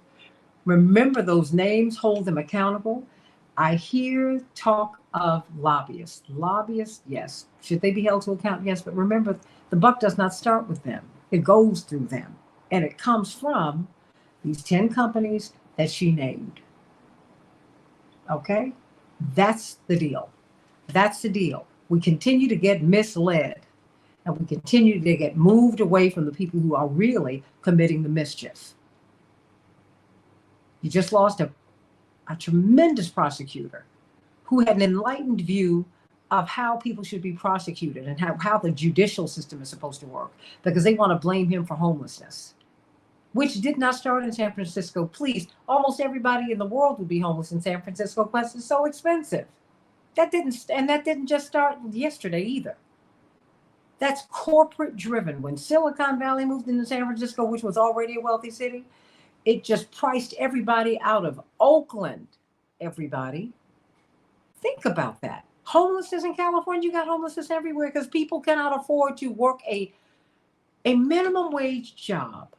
remember those names, hold them accountable. I hear talk of lobbyists. Lobbyists, yes. Should they be held to account? Yes. But remember, the buck does not start with them. It goes through them. And it comes from these 10 companies that she named. Okay? That's the deal. That's the deal. We continue to get misled. And we continue to get moved away from the people who are really committing the mischief. You just lost a tremendous prosecutor who had an enlightened view of how people should be prosecuted and how the judicial system is supposed to work, because they want to blame him for homelessness, which did not start in San Francisco. Please, almost everybody in the world would be homeless in San Francisco because it's so expensive. That didn't just start yesterday either. That's corporate driven. When Silicon Valley moved into San Francisco, which was already a wealthy city, it just priced everybody out of Oakland. Everybody. Think about that. Homelessness in California, you got homelessness everywhere because people cannot afford to work a minimum wage job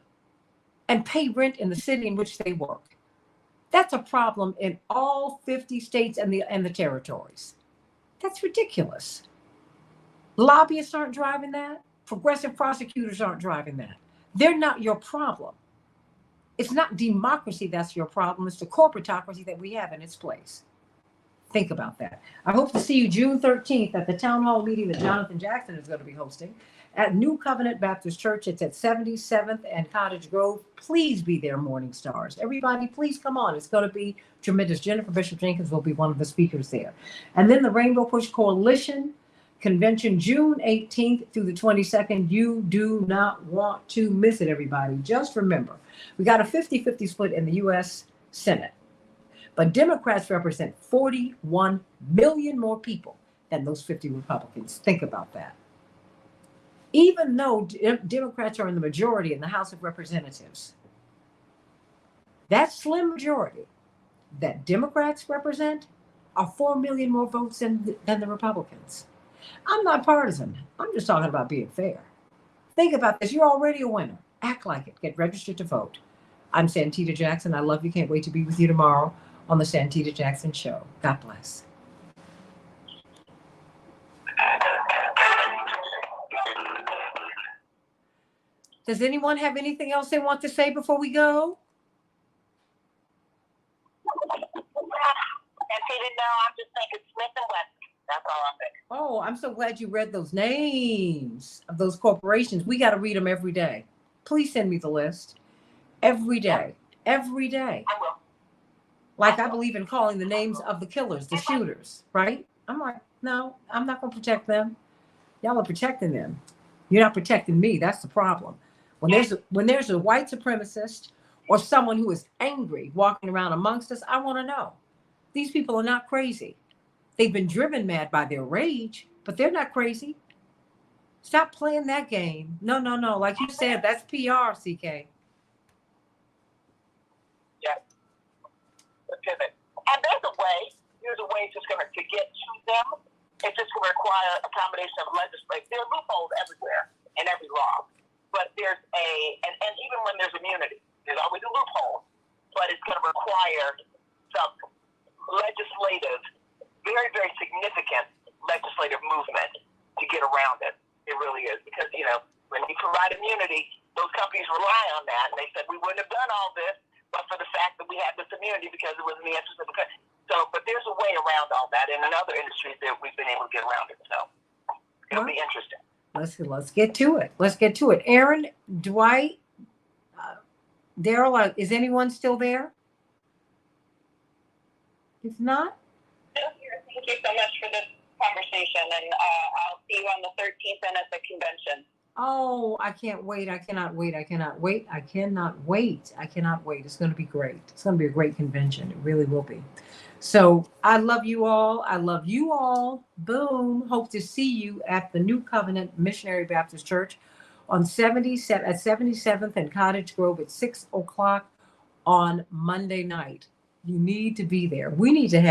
and pay rent in the city in which they work. That's a problem in all 50 states and the territories. That's ridiculous. Lobbyists aren't driving that. Progressive prosecutors aren't driving that. They're not your problem. It's not democracy that's your problem. It's the corporatocracy that we have in its place. Think about that. I hope to see you June 13th at the town hall meeting that Jonathan Jackson is going to be hosting at New Covenant Baptist Church. It's at 77th and Cottage Grove. Please be there, Morning Stars. Everybody, please come on. It's going to be tremendous. Jennifer Bishop Jenkins will be one of the speakers there. And then the Rainbow Push Coalition Convention, June 18th through the 22nd. You do not want to miss it, everybody. Just remember, we got a 50-50 split in the U.S. Senate. But Democrats represent 41 million more people than those 50 Republicans. Think about that. Even though Democrats are in the majority in the House of Representatives, that slim majority that Democrats represent are 4 million more votes than the Republicans. I'm not partisan. I'm just talking about being fair. Think about this. You're already a winner. Act like it. Get registered to vote. I'm Santita Jackson. I love you. Can't wait to be with you tomorrow on the Santita Jackson Show. God bless. Does anyone have anything else they want to say before we go? No, I'm just thinking Smith and Wesson. That's all I'm thinking. Oh, I'm so glad you read those names of those corporations. We got to read them every day. Please send me the list. Every day. Every day. I will. Like I believe in calling the names of the killers, the shooters, right? I'm like, no, I'm not going to protect them. Y'all are protecting them. You're not protecting me. That's the problem. When there's a white supremacist or someone who is angry walking around amongst us, I want to know. These people are not crazy. They've been driven mad by their rage, but they're not crazy. Stop playing that game. No. Like you said, that's PR, CK. Yeah. The pivot. And there's a way just going to get to them. It's just going to require a combination of legislation. There are loopholes everywhere in every law. But there's and even when there's immunity, there's always a loophole. But it's going to require some legislative, very, very significant legislative movement to get around it. It really is. Because, when you provide immunity, those companies rely on that. And they said, we wouldn't have done all this but for the fact that we had this immunity because it was in the interest of the country. So, but there's a way around all that. And in other industries, we've been able to get around it. So it'll be interesting. Let's get to it. Let's get to it. Aaron, Dwight, Daryl, is anyone still there? If not, thank you so much for this conversation, and I'll see you on the 13th and at the convention. Oh, I can't wait. I cannot wait. I cannot wait. I cannot wait. I cannot wait. It's going to be great. It's going to be a great convention. It really will be. So I love you all. I love you all. Boom. Hope to see you at the New Covenant Missionary Baptist Church on 77th and Cottage Grove at 6 o'clock on Monday night. You need to be there. We need to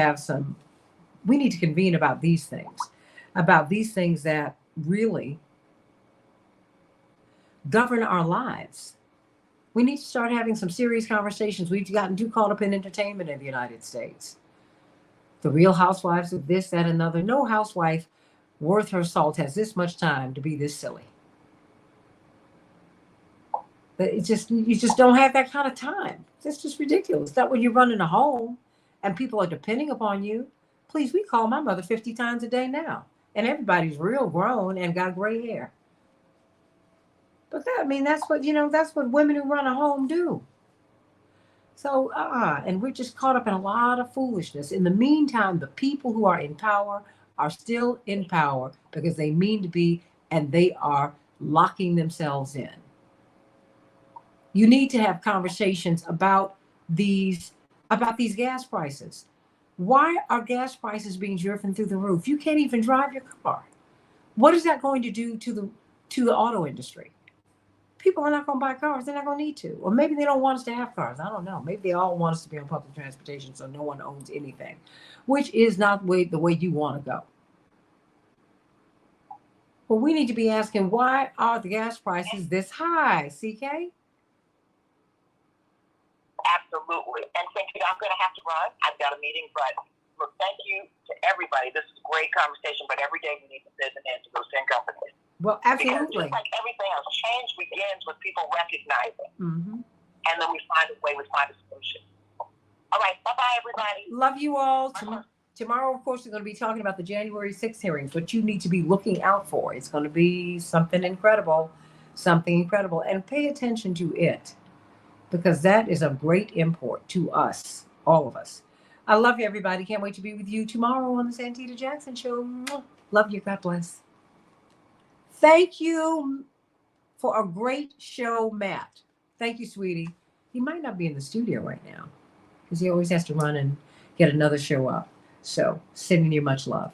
convene about these things that really govern our lives. We need to start having some serious conversations. We've gotten too caught up in entertainment in the United States. The Real Housewives of this, that, another. No housewife worth her salt has this much time to be this silly. But you just don't have that kind of time. It's just ridiculous. That when you're running a home and people are depending upon you. Please, we call my mother 50 times a day now. And everybody's real grown and got gray hair. But that's what women who run a home do. So, and we're just caught up in a lot of foolishness. In the meantime, the people who are in power are still in power because they mean to be, and they are locking themselves in. You need to have conversations about these gas prices. Why are gas prices being driven through the roof? You can't even drive your car. What is that going to do to the auto industry? People are not going to buy cars. They're not going to need to. Or maybe they don't want us to have cars. I don't know. Maybe they all want us to be on public transportation so no one owns anything, which is not the way you want to go. But we need to be asking, why are the gas prices this high, CK? Absolutely. And thank you. I'm going to have to run. I've got a meeting, but look, thank you to everybody. This is a great conversation, but every day we need to send an end to those 10 companies. Well, absolutely. Because just like everything else, change begins with people recognizing. Mm-hmm. And then we find a solution. All right. Bye-bye, everybody. Love you all. Tomorrow, of course, we're going to be talking about the January 6th hearings, what you need to be looking out for. It's going to be something incredible. And pay attention to it, because that is of great import to us, all of us. I love you, everybody. Can't wait to be with you tomorrow on the Santita Jackson Show. Love you. God bless. Thank you for a great show, Matt. Thank you, sweetie. He might not be in the studio right now because he always has to run and get another show up. So sending you much love.